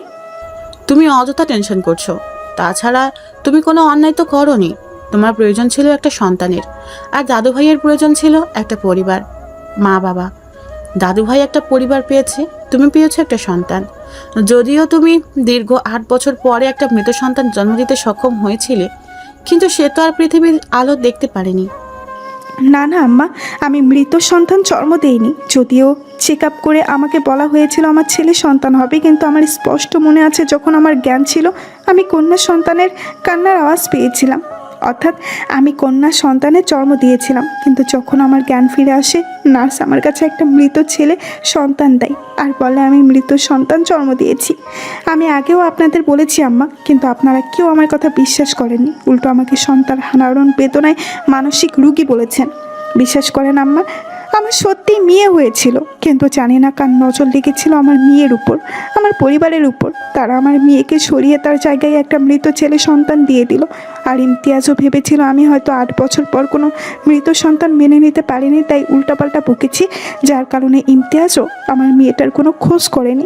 S4: তুমি অযথা টেনশন করছো। তাছাড়া তুমি কোনো অন্যায় তো করোনি। তোমার প্রয়োজন ছিল একটা সন্তানের, আর দাদু ভাইয়ের প্রয়োজন ছিল একটা পরিবার, মা বাবা। দাদু ভাই একটা পরিবার পেয়েছে, তুমি পেয়েছো একটা সন্তান। যদিও তুমি দীর্ঘ 8 বছর পরে একটা মৃত সন্তান জন্ম দিতে সক্ষম হয়েছিলে, কিন্তু সে তো আর পৃথিবীর আলো দেখতে পারেনি।
S5: না না আম্মা, আমি মৃত সন্তান জন্ম দেইনি। যদিও চেক আপ করে আমাকে বলা হয়েছিল আমার ছেলে সন্তান হবে, কিন্তু আমার স্পষ্ট মনে আছে যখন আমার জ্ঞান ছিল আমি কন্যা সন্তানের কান্নার আওয়াজ পেয়েছিলাম। অর্থাৎ আমি কন্যা সন্তানের জন্ম দিয়েছিলাম, কিন্তু যখন আমার জ্ঞান ফিরে আসে নার্স আমার কাছে একটা মৃত ছেলে সন্তান দেয় আর বলে আমি মৃত সন্তান জন্ম দিয়েছি। আমি আগেও আপনাদের বলেছি আম্মা, কিন্তু আপনারা কেউ আমার কথা বিশ্বাস করেননি। উল্টো আমাকে সন্তান হারানোর বেদনায় মানসিক রোগী বলেছেন। বিশ্বাস করেন আম্মা, আমার সত্যিই মেয়ে হয়েছিল, কিন্তু জানি না কার নজর লেগেছিল আমার মেয়ের উপর, আমার পরিবারের উপর। তারা আমার মেয়েকে সরিয়ে তার জায়গায় একটা মৃত ছেলে সন্তান দিয়ে দিল। আর ইমতিয়াজও ভেবেছিল আমি হয়তো 8 বছর পর কোনো মৃত সন্তান মেনে নিতে পারিনি, তাই উল্টাপাল্টা বকেছি, যার কারণে ইমতিয়াজও আমার মেয়েটার কোনো খোঁজ করেনি।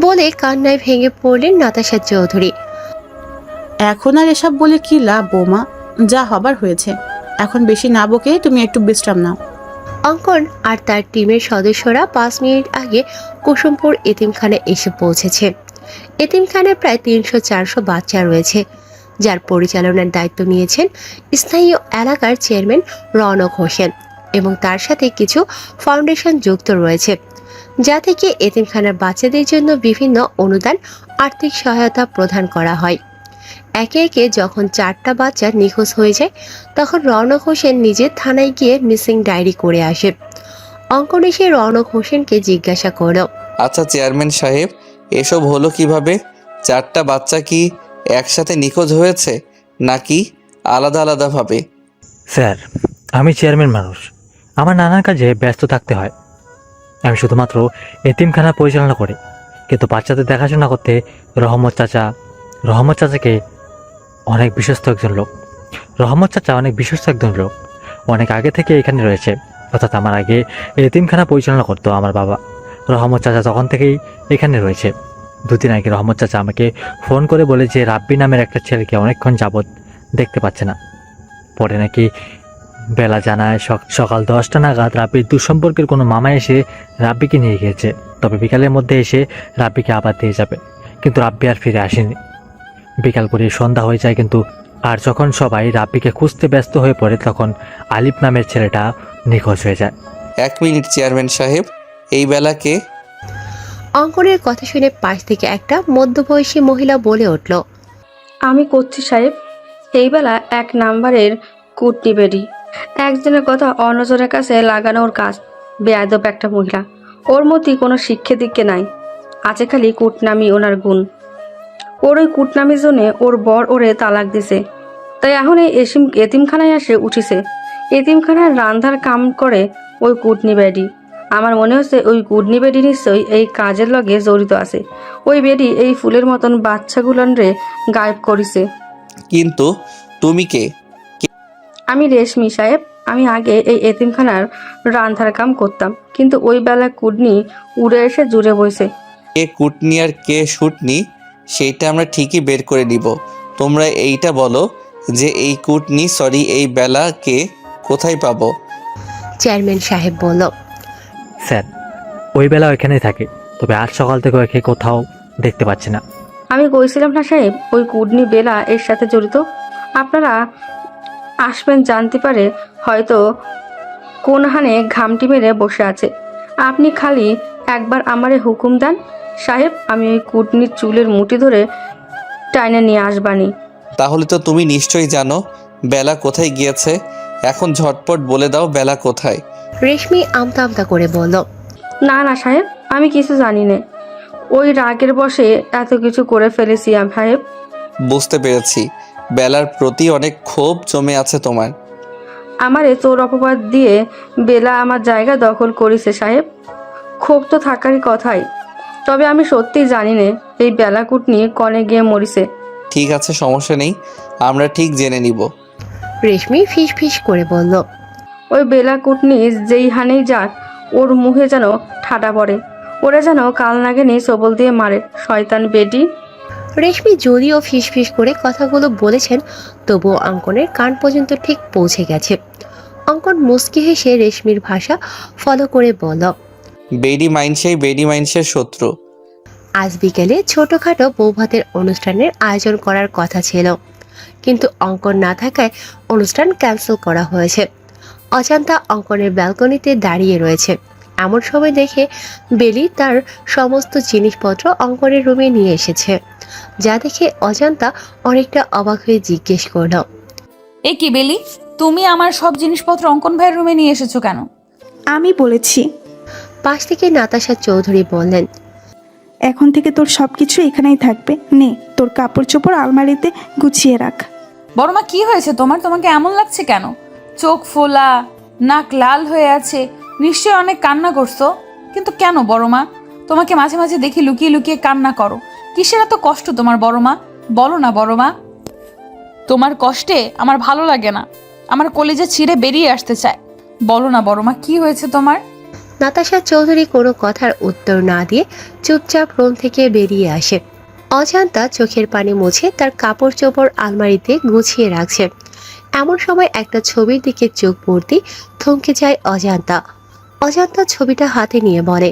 S2: বলে কান্নায় ভেঙে পড়লেন নাতাশা চৌধুরী।
S4: এখন আর এসব বলে কি লাভ বৌমা? যা হবার হয়েছে। এখন বেশি না বকে তুমি একটু বিশ্রাম নাও।
S2: অঙ্কন আর তার টিমের সদস্যরা 5 মিনিট আগে কুসুমপুর এতিমখানায় এসে পৌঁছেছে। এতিমখানায় প্রায় 300-400 বাচ্চা রয়েছে, যার পরিচালনার দায়িত্ব নিয়েছেন স্থানীয় এলাকার চেয়ারম্যান রওনক হোসেন, এবং তার সাথে কিছু ফাউন্ডেশন যুক্ত রয়েছে, যা থেকে এতিমখানার বাচ্চাদের জন্য বিভিন্ন অনুদান আর্থিক সহায়তা প্রদান করা হয়। একে একে যখন 4টা বাচ্চা নিখোঁজ হয়ে যায় তখন রওনক হোসেন নিজে থানায় গিয়ে মিসিং ডায়েরি করে আসে। অঙ্কন এসে রওনক হোসেনকে জিজ্ঞাসা করল,
S1: আচ্ছা চেয়ারম্যান সাহেব, এসব হলো কিভাবে? 4টা বাচ্চা কি একসাথে নিখোঁজ হয়েছে নাকি আলাদা আলাদাভাবে?
S7: স্যার, আমি চেয়ারম্যান মানুষ, আমার নানার কাজে ব্যস্ত থাকতে হয়। আমি শুধুমাত্র এতিমখানা পরিচালনা করি, কিন্তু বাচ্চাদের দেখাশোনা করতে রহমত চাচাকে অনেক বিশ্বস্ত একজন লোক। অনেক আগে থেকে এখানে রয়েছে, অর্থাৎ আমার আগে এতিমখানা পরিচালনা করতো আমার বাবা। রহমত চাচা তখন থেকেই এখানে রয়েছে। 2 দিন আগে রহমত চাচা আমাকে ফোন করে বলে যে রাব্বি নামের একটা ছেলেকে অনেকক্ষণ যাবৎ দেখতে পাচ্ছে না। পরে নাকি বেলা জানায় সকাল 10টা নাগাদ রাব্বির দুঃসম্পর্কের কোনো মামা এসে রাব্বিকে নিয়ে গিয়েছে, তবে বিকালের মধ্যে এসে রাব্বিকে আবার দিয়ে যাবে। কিন্তু রাব্বি আর ফিরে আসেনি। বিকাল করে সন্ধ্যা হয়ে যায়, কিন্তু আর যখন সবাই রাব্বিকে খুঁজতে ব্যস্ত হয়ে পড়ে তখন আলিফ নামের ছেলেটা নিখোঁজ হয়ে যায়।
S1: 1 মিনিট চেয়ারম্যান সাহেব, এই বেলাকে?
S2: অঙ্কনের কথা শুনে পাশ থেকে একটা মধ্যবয়সী মহিলা বলে উঠল,
S8: আমি করছি সাহেব। এই বেলা 1 নাম্বারের কুটনি বেডি, একজনের কথা অন্যজনের কাছে লাগানোর কাজ। বেয়াদব একটা মহিলা, ওর মধ্যে কোনো শিক্ষে দিক্ষে নাই, আছে খালি কুটনামি ওনার গুণ। ওর ওই কুটনামির জন্যে ওর বর ওরে তালাক দিছে, তাই এখন এই এতিমখানায় আসে উঠিছে। এতিমখানায় রান্ধার কাম করে ওই কুটনি বেডি। আমার মনে হচ্ছে ওই কুটনি বেডি নিশ্চয়ই এই কাজের লগে জড়িত আছে। ওই বেডি এই ফুলের মতন বাচ্চাগুলানরে গায়েব করিছে।
S1: কিন্তু তুমি কে?
S8: আমি রেশমি সাহেব। আমি আগে এই এতিমখানার রান্ধার কাম করতাম, কিন্তু ওই বেলা কুটনি উড়ে এসে জুড়ে বইছে।
S1: কে কুটনি আর কে শুটনি সেইটা আমরা ঠিকই বের করে নিব। তোমরা এইটা বলো যে এই বেলাকে কোথায় পাবো?
S2: চেয়ারম্যান সাহেব বলল,
S7: স্যার, ওই বেলা ওইখানেই থাকে, তবে আজ সকাল থেকে ওকে কোথাও দেখতে পাচ্ছি না।
S8: আমি কইছিলাম না সাহেব, ওই কুটনি বেলা এর সাথে জড়িত। আপনারা আসবেন জানতে পারে হয়তো কোনখানে ঘামটি মেরে বসে আছে। আপনি খালি একবার আমারে হুকুম দেন সাহেব, আমি ওই কুটনির চুলের মুঠি ধরে টাইনে নিয়ে আসবানি।
S1: তাহলে তো তুমি নিশ্চয়ই জানো বেলা কোথায় গিয়েছে। এখন ঝটপট বলে দাও বেলা কোথায়।
S2: রেশমি আমতা আমতা করে বলল,
S8: না না সাহেব, আমি কিছু জানি না। ওই রাগের বশে এত কিছু করে ফেলেছি সাহেব।
S1: বুঝতে পেরেছি, বেলার প্রতি অনেক ক্ষোভ জমে আছে তোমার।
S8: আমারে চোর অপবাদ দিয়ে বেলা আমার জায়গা দখল করেছে সাহেব। ক্ষোভ তো থাকারই কথাই, তবে আমি সত্যিই জানি না এই বেলা কুটনি কনে গিয়ে মরিছে।
S1: ঠিক আছে, সমস্যা নেই, আমরা ঠিক জেনে নিব।
S2: রেশমি ফিস ফিস করে বলল,
S8: ওই বেলা কুটনি যেই হানেই যাক ওর মুখে যেন ঠাটা পড়ে, ওরা যেন কাল নাগিনী সবল দিয়ে মারে, শয়তান বেটি।
S2: রেশমি যদিও ফিস ফিস করে কথাগুলো বলেছেন, তবুও অঙ্কনের কান পর্যন্ত ঠিক পৌঁছে গেছে। অঙ্কন মুচকি হেসে রেশমির ভাষা ফলো করে বলল,
S1: বেডি মাইন্সের শত্রু।
S2: আজ বিকেলে ছোটখাটো বৌভাতের অনুষ্ঠানের আয়োজন করার কথা ছিল, কিন্তু অঙ্কন না থাকায় অনুষ্ঠান ক্যান্সেল করা হয়েছে। অজান্তা অঙ্কনের ব্যালকনিতে দাঁড়িয়ে রয়েছে। এমন সময় দেখে বেলি তার সমস্ত জিনিসপত্র অঙ্কনের রুমে নিয়ে এসেছে, যা দেখে অজান্তা অনেকটা অবাক হয়ে জিজ্ঞেস করল,
S3: এ কি বেলি, তুমি আমার সব জিনিসপত্র অঙ্কন ভাইয়ের রুমে নিয়ে এসেছো কেন?
S5: আমি বলেছি।
S2: পাশ থেকে নাতাশা চৌধুরী বললেন,
S5: এখন থেকে তোর সব কিছু এখানেই থাকবে। নে, তোর কাপড় চোপড় আলমারিতে গুছিয়ে রাখ।
S3: বড়মা, কি হয়েছে তোমার? তোমাকে এমন লাগছে কেন? চোখ ফোলা, নাক লাল হয়ে আছে, নিশ্চয়ই অনেক কান্না করছো। কিন্তু কেন বড়মা? তোমাকে মাঝে মাঝে দেখি লুকিয়ে লুকিয়ে কান্না করো। কিসের এত কষ্ট তোমার বড়মা? বলো না বড়মা। তোমার কষ্টে আমার ভালো লাগে না, আমার কলিজা ছিঁড়ে বেরিয়ে আসতে চায়। বলো না বড়মা, কি হয়েছে তোমার?
S2: নাতাশা চৌধুরী কোনো কথার উত্তর না দিয়ে চুপচাপ রুম থেকে বেরিয়ে আসে। অজান্তা চোখের পানি মুছে তার কাপড় চোপড় আলমারিতে গুছিয়ে রাখছে। এমন সময় একটা ছবির দিকে চোখ পড়তেই থমকে যায় অজান্তা। অজান্তা ছবিটা হাতে নিয়ে বলে,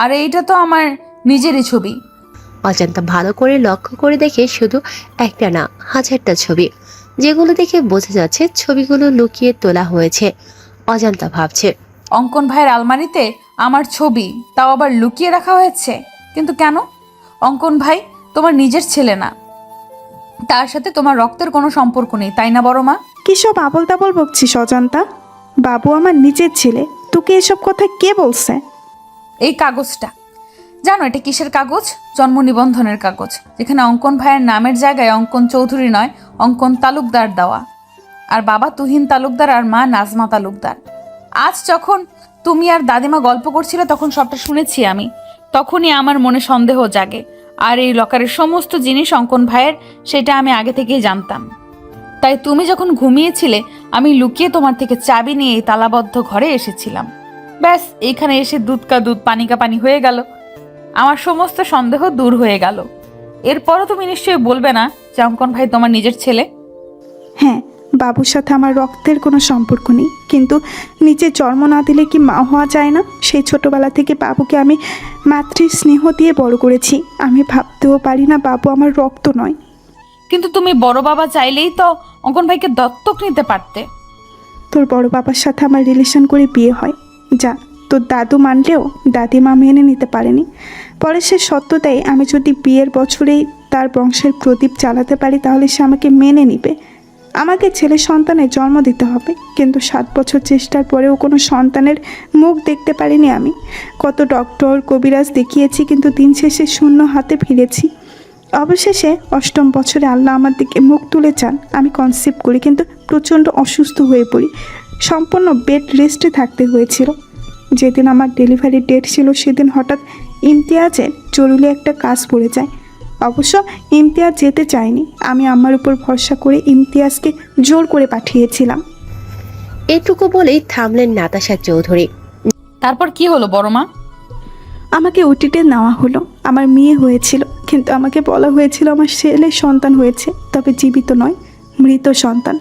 S3: আরে এইটা তো আমার নিজেরই ছবি।
S2: অজান্তা ভালো করে লক্ষ্য করে দেখে শুধু একটা না, হাজারটা ছবি, যেগুলো দেখে বোঝা যাচ্ছে ছবিগুলো লুকিয়ে তোলা হয়েছে। অজান্তা ভাবছে,
S3: অঙ্কন ভাইয়ের আলমারিতে আমার ছবি, তাও আবার লুকিয়ে রাখা হয়েছে। কিন্তু কেন? অঙ্কন ভাই তোমার নিজের ছেলে না, তার সাথে তোমার রক্তের কোনো সম্পর্ক নেই, তাই না বড় মা?
S5: কিসব আবল তাবল বকছিস অজন্তা? বাবু আমার নিজের ছেলে, তোকে এসব কথা কে বলছে?
S3: এই কাগজটা জানো এটা কিসের কাগজ? জন্ম নিবন্ধনের কাগজ, যেখানে অঙ্কন ভাইয়ের নামের জায়গায় অঙ্কন চৌধুরী নয়, অঙ্কন তালুকদার দেওয়া। আর বাবা তুহিন তালুকদার আর মা নাজমা তালুকদার। আজ যখন তুমি আর দাদিমা গল্প করছিলে তখন সবটা শুনেছি আমি। তখনই আমার মনে সন্দেহ জাগে। আর এই লকারের সমস্ত জিনিস অঙ্কন ভাইয়ের, সেটা আমি আগে থেকেই জানতাম। তাই তুমি যখন ঘুমিয়েছিলে আমি লুকিয়ে তোমার থেকে চাবি নিয়ে এই তালাবদ্ধ ঘরে এসেছিলাম। ব্যাস, এইখানে এসে দুধ কা দুধ পানি কা পানি হয়ে গেল। আমার সমস্ত সন্দেহ দূর হয়ে গেল। এরপরও তুমি নিশ্চয়ই বলবে না যে অঙ্কন ভাই তোমার নিজের ছেলে?
S5: হ্যাঁ, বাবুর সাথে আমার রক্তের কোনো সম্পর্ক নেই, কিন্তু নিজে জন্ম না দিলে কি মা হওয়া যায় না? সেই ছোটবেলা থেকে বাবুকে আমি মাতৃ স্নেহ দিয়ে বড় করেছি। আমি ভাবতেও পারি না বাবু আমার রক্ত নয়।
S3: কিন্তু তুমি বড় বাবা চাইলেই তো অঙ্কন ভাইকে দত্তক নিতে পারতে।
S5: তোর বড় বাবার সাথে আমার রিলেশন করে বিয়ে হয়, যা তোর দাদু মানলেও দাদিমা মেনে নিতে পারেনি। পরে সে সত্যতাই আমি যদি বিয়ের বছরেই তার বংশের প্রদীপ জ্বালাতে পারি তাহলে সে আমাকে মেনে নিবে। আমাকে ছেলে সন্তানের জন্ম দিতে হবে, কিন্তু 7 বছর চেষ্টার পরেও কোনো সন্তানের মুখ দেখতে পারিনি আমি। কত ডক্টর কবিরাজ দেখিয়েছি, কিন্তু দিন শেষে শূন্য হাতে ফিরেছি। অবশেষে 8ম বছরে আল্লাহ আমার দিকে মুখ তুলে চান। আমি কনসিভ করি, কিন্তু প্রচণ্ড অসুস্থ হয়ে পড়ি। সম্পূর্ণ বেড রেস্টে থাকতে হয়েছিল। যেদিন আমার ডেলিভারি ডেট ছিল সেদিন হঠাৎ ইমতিয়াজের জরুরি একটা কাজ পড়ে যায়। অবশ্য ইমতিয়াজ যেতে চায়নি, আমি আমার উপর ভরসা করে ইমতিয়াজকে জোর করে পাঠিয়েছিলাম।
S2: এটুকু বলেই থামলেন নাতাশা চৌধুরী।
S3: তারপর কি হলো বড় মা?
S5: আমাকে ওটিতে নেওয়া হলো। আমার মেয়ে হয়েছিল, কিন্তু আমাকে বলা হয়েছিল আমার ছেলে সন্তান হয়েছে, তবে জীবিত নয়, মৃত সন্তান।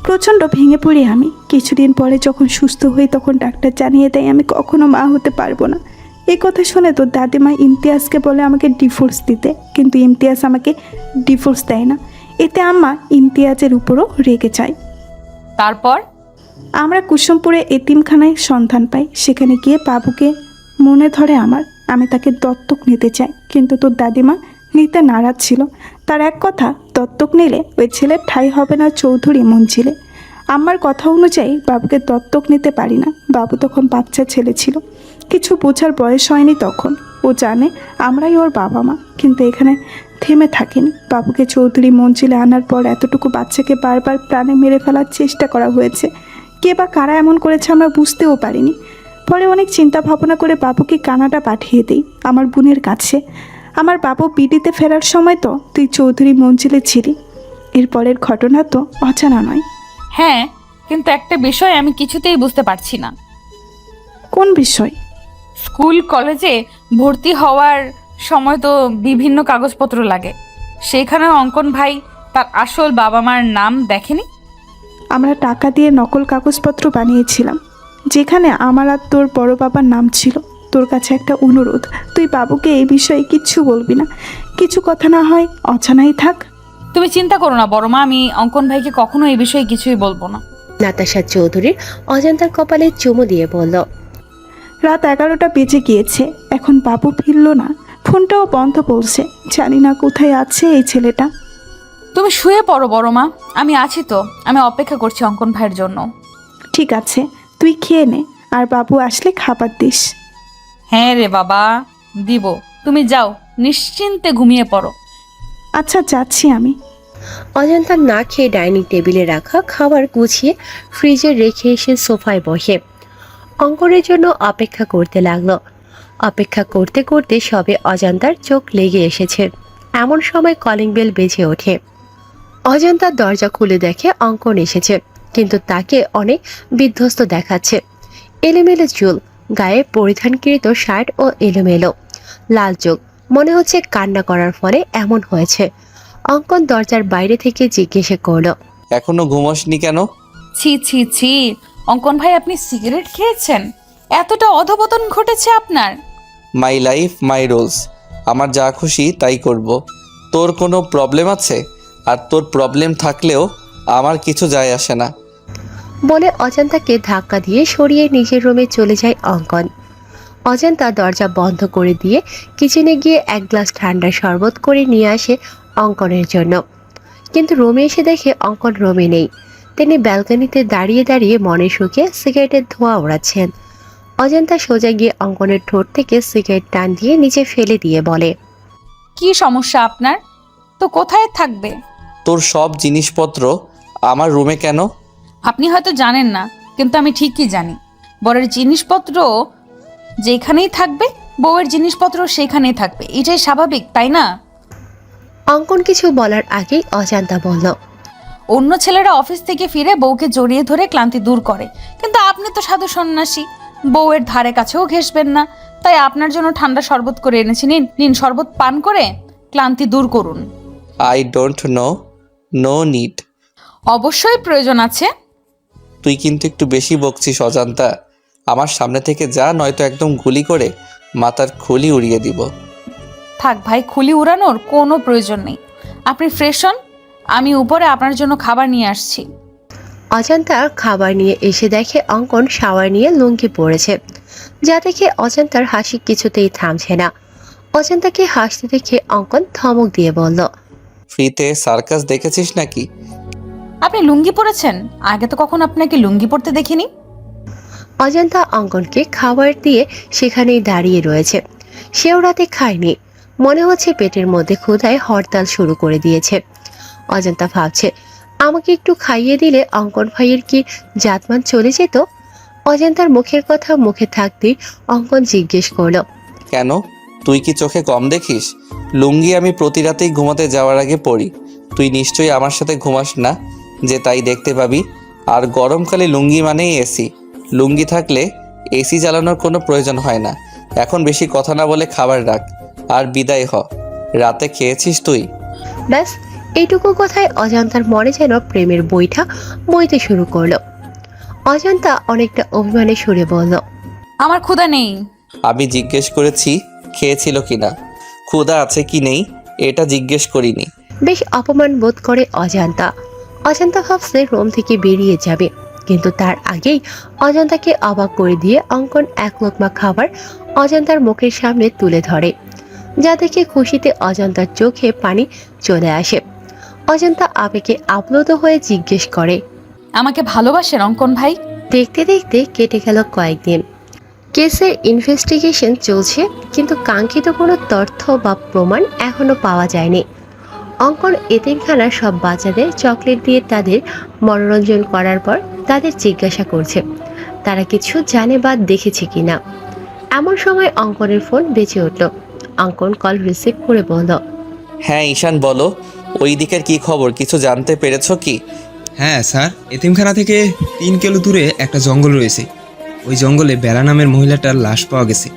S5: প্রচণ্ড ভেঙে পড়ি আমি। কিছুদিন পরে যখন সুস্থ হই তখন ডাক্তার জানিয়ে দেয় আমি কখনো মা হতে পারবো না। এই কথা শুনে তো দাদিমা ইমতিয়াজকে বলে আমাকে ডিভোর্স দিতে, কিন্তু ইমতিয়াজ আমাকে ডিভোর্স দেয় না। এতে আম্মা ইমতিয়াজের উপরও রেগে যায়।
S3: তারপর?
S5: আমরা কুসুমপুরে এতিমখানায় সন্ধান পাই। সেখানে গিয়ে বাবুকে মনে ধরে আমার। আমি তাকে দত্তক নিতে চাই, কিন্তু তোর দাদিমা নিতে নারাজ ছিল। তার এক কথা, দত্তক নিলে ওই ছেলের ঠাঁই হবে না চৌধুরী মঞ্জিলে। আমার কথা অনুযায়ী বাবুকে দত্তক নিতে পারি না। বাবু তখন বাচ্চা ছেলে ছিল, কিছু বোঝার বয়স হয়নি তখন। ও জানে আমরাই ওর বাবা মা, কিন্তু এখানে থেমে থাকেনি। বাবুকে চৌধুরী মঞ্জিলে আনার পর এতটুকু বাচ্চাকে বারবার প্রাণে মেরে ফেলার চেষ্টা করা হয়েছে। কে বা কারা এমন করেছে আমরা বুঝতেও পারিনি। পরে অনেক চিন্তা ভাবনা করে বাবুকে কানাডা পাঠিয়ে দিই আমার বোনের কাছে। আমার বাবু বিডিতে ফেরার সময় তো তুই চৌধুরী মঞ্জিলে ছিলি। এরপরের ঘটনা তো অজানা নয়।
S3: হ্যাঁ, কিন্তু একটা বিষয় আমি কিছুতেই বুঝতে পারছি না।
S5: কোন বিষয়?
S3: স্কুল কলেজে ভর্তি হওয়ার সময় তো বিভিন্ন কাগজপত্র লাগে, সেখানে অঙ্কন ভাই তার আসল বাবা মার নাম দেখেনি?
S5: আমরা টাকা দিয়ে নকল কাগজপত্র বানিয়েছিলাম, যেখানে আমার আর তোর বড় বাবার নাম ছিল। তোর কাছে একটা অনুরোধ, তুই বাবুকে এই বিষয়ে কিচ্ছু বলবি না। কিছু কথা না হয় অজানাই থাক।
S3: তুমি চিন্তা করো না বড় মা, আমি অঙ্কন ভাইকে কখনো এই বিষয়ে কিছুই বলবো না।
S2: নাতাশা চৌধুরীর অজান্তার কপালে চুমু দিয়ে বলল,
S5: রাত 11টা বেজে গিয়েছে, এখন বাবু ফিরল না। ফোনটাও বন্ধ বলছে। জানি না কোথায় আছে এই ছেলেটা।
S3: তুমি শুয়ে পড়ো বড় মা, আমি আছি তো। আমি অপেক্ষা করছি অঙ্কন ভাইয়ের জন্য।
S5: ঠিক আছে, তুই খেয়ে নে, আর বাবু আসলে খাবার দিস।
S3: হ্যাঁ রে বাবা, দিব। তুমি যাও, নিশ্চিন্তে ঘুমিয়ে পড়ো।
S5: আচ্ছা, যাচ্ছি আমি।
S2: অজান্তা না খেয়ে ডাইনিং টেবিলে রাখা খাবার গুছিয়ে ফ্রিজে রেখে এসে সোফায় বসে অঙ্কনের জন্য অপেক্ষা করতে লাগলো। অপেক্ষা করতে করতে সবে অজান্তার চোখ লেগে এসেছে। এমন সময় কলিং বেল বেজে ওঠে। অজান্তার দরজা খুলে দেখে অঙ্কন এসেছে, কিন্তু তাকে অনেক বিধ্বস্ত দেখাচ্ছে। এলোমেলো চুল, গায়ে পরিধানকৃত শার্ট ও এলোমেলো লাল চোখ, মনে হচ্ছে কান্না করার ফলে এমন হয়েছে। অঙ্কন দরজার বাইরে থেকে জিজ্ঞেস করলো,
S1: এখনো ঘুমোসনি কেন?
S3: ছি ছি ছি, অঙ্কন ভাই আপনি সিগারেট খেয়েছেন? এতটা অধপতন ঘটেছে আপনার?
S1: মাই লাইফ মাই রুলস, আমার যা খুশি তাই করব। তোর কোনো প্রবলেম আছে? আর তোর প্রবলেম থাকলেও আমার কিছু যায় আসে না।
S2: বলে অজান্তাকে ধাক্কা দিয়ে সরিয়ে নিজের রুমে চলে যায় অঙ্কন। অজান্তা দরজা বন্ধ করে দিয়ে কিচেনে গিয়ে এক গ্লাস ঠান্ডা শরবত করে নিয়ে আসে অঙ্কনের জন্য। কিন্তু রুমে এসে দেখে অঙ্কন রুমে নেই। তিনি ব্যালকনিতে দাঁড়িয়ে দাঁড়িয়ে মনে সুখে সিগারেটের ধোঁয়া ওড়াচ্ছেন। অজান্তা সোজা গিয়ে অঙ্কনের ঠোঁট থেকে সিগারেট টান দিয়ে নিচে ফেলে দিয়ে বলে,
S3: কি সমস্যা আপনার? তো কোথায় থাকবে?
S1: তোর সব জিনিসপত্র আমার রুমে কেন?
S3: আপনি হয়তো জানেন না, কিন্তু আমি ঠিকই জানি। বরের জিনিসপত্র যেখানেই থাকবে, বউয়ের জিনিসপত্র সেখানেই থাকবে। এটাই স্বাভাবিক, তাই না?
S2: অঙ্কন কিছু বলার আগেই অজান্তা বলল,
S3: অন্য ছেলেরা অফিস থেকে ফিরে বউকে জড়িয়ে ধরে ক্লান্তি দূর করে, কিন্তু আপনি তো সাধু সন্ন্যাসী, বউয়ের ধারে কাছেও ঘেঁষবেন না। তাই আপনার জন্য ঠান্ডা শরবত করে এনেছি, নিন নিন, শরবত পান করে ক্লান্তি দূর করুন।
S1: I don't know need.
S3: অবশ্যই প্রয়োজন আছে।
S1: তুই কিন্তু একটু বেশি বকছিস অজান্তা। আমার সামনে থেকে যা, নয়তো একদম গুলি করে মাথার খুলি উড়িয়ে দিব।
S3: থাক ভাই, খুলি উড়ানোর কোনো প্রয়োজন নেই। আপনি ফ্রেশ হন, আমি উপরে আপনার জন্য খাবার নিয়ে আসছি।
S2: অজান্তা খাবার নিয়ে এসে দেখে অঙ্কন শাওয়ার নিয়ে লুঙ্গি পড়েছে, যা দেখে অজান্তার হাসি কিছুতেই থামছে না। অজান্তাকে হাসতে দেখে অঙ্কন ধমক দিয়ে বলল,
S1: ফ্রিতে সার্কাস দেখেছিস নাকি?
S3: আপনি লুঙ্গি পরেছেন? আগে তো কখন আপনাকে লুঙ্গি পরতে দেখিনি।
S2: অজান্তা অঙ্কনকে খাবার দিয়ে সেখানেই দাঁড়িয়ে রয়েছে। সেও রাতে খায়নি, মনে হচ্ছে পেটের মধ্যে ক্ষুধায় হরতাল শুরু করে দিয়েছে। অজান্তা ভাবছে, আমাকে একটু খাইয়ে দিলে অঙ্কন ভাইয়ের কি জাতমান চলে যেত। অজান্তার মুখের কথা মুখে থাকতেই অঙ্কন জিজ্ঞেস করলো,
S1: কেন, তুই কি চোখে কম দেখিস? লুঙ্গি আমি প্রতি রাতেই ঘুমাতে যাওয়ার আগে পরি। তুই নিশ্চয়ই আমার সাথে ঘুমাস না, যে তাই দেখতে পাবি। আর গরমকালে লুঙ্গি মানেই এসি। লুঙ্গি থাকলে এসি চালানোর কোনো প্রয়োজন হয় না। এখন বেশি কথা না বলে খাবার রাখ আর বিদায় হ। রাতে খেয়েছিস তুই?
S2: ব্যাস এইটুকু কথায় অজান্তার মনে যেন প্রেমের বইটা বইতে শুরু করলো। অজান্তা অনেকটা অভিমানে সুরে বলল,
S3: আমার ক্ষুধা নেই।
S1: আমি জিজ্ঞেস করেছি খেয়েছিল কিনা, ক্ষুধা আছে কি নেই এটা জিজ্ঞেস করিনি।
S2: বেশ অপমান বোধ করে অজান্তা। অজান্তা ভাবছে রুম থেকে বেরিয়ে যাবে, কিন্তু তার আগেই অজান্তাকে অবাক করে দিয়ে অঙ্কন এক লোকমা খাবার অজান্তার মুখের সামনে তুলে ধরে, যা দেখে খুশিতে অজান্তার চোখে পানি চলে আসে। অজান্তা আবেগে আপ্লুত হয়ে জিজ্ঞেস করে,
S3: আমাকে ভালোবাসেন অঙ্কন ভাই?
S2: দেখতে দেখতে কেটে গেল কয়েকদিন। কেসের ইনভেস্টিগেশন চলছে, কিন্তু কাঙ্ক্ষিত কোনো তথ্য বা প্রমাণ এখনো পাওয়া যায়নি। অঙ্কন এতিমখানার সব বাচ্চাদের চকলেট দিয়ে তাদের মনোরঞ্জন করার পর তাদের জিজ্ঞাসা করছে তারা কিছু জানে বা দেখেছে কিনা। এমন সময় অঙ্কনের ফোন বেজে উঠল। অঙ্কন কল রিসিভ করে বলল,
S1: হ্যাঁ ঈশান বলো, ওই দিকের কি খবর, কিছু জানতে পেরেছো কি?
S9: হ্যাঁ স্যার, এতিমখানা থেকে 3 কিলো দূরে একটা জঙ্গল রয়েছে। ওই জঙ্গলে বেলা নামের মহিলাটার লাশ পাওয়া গেছে।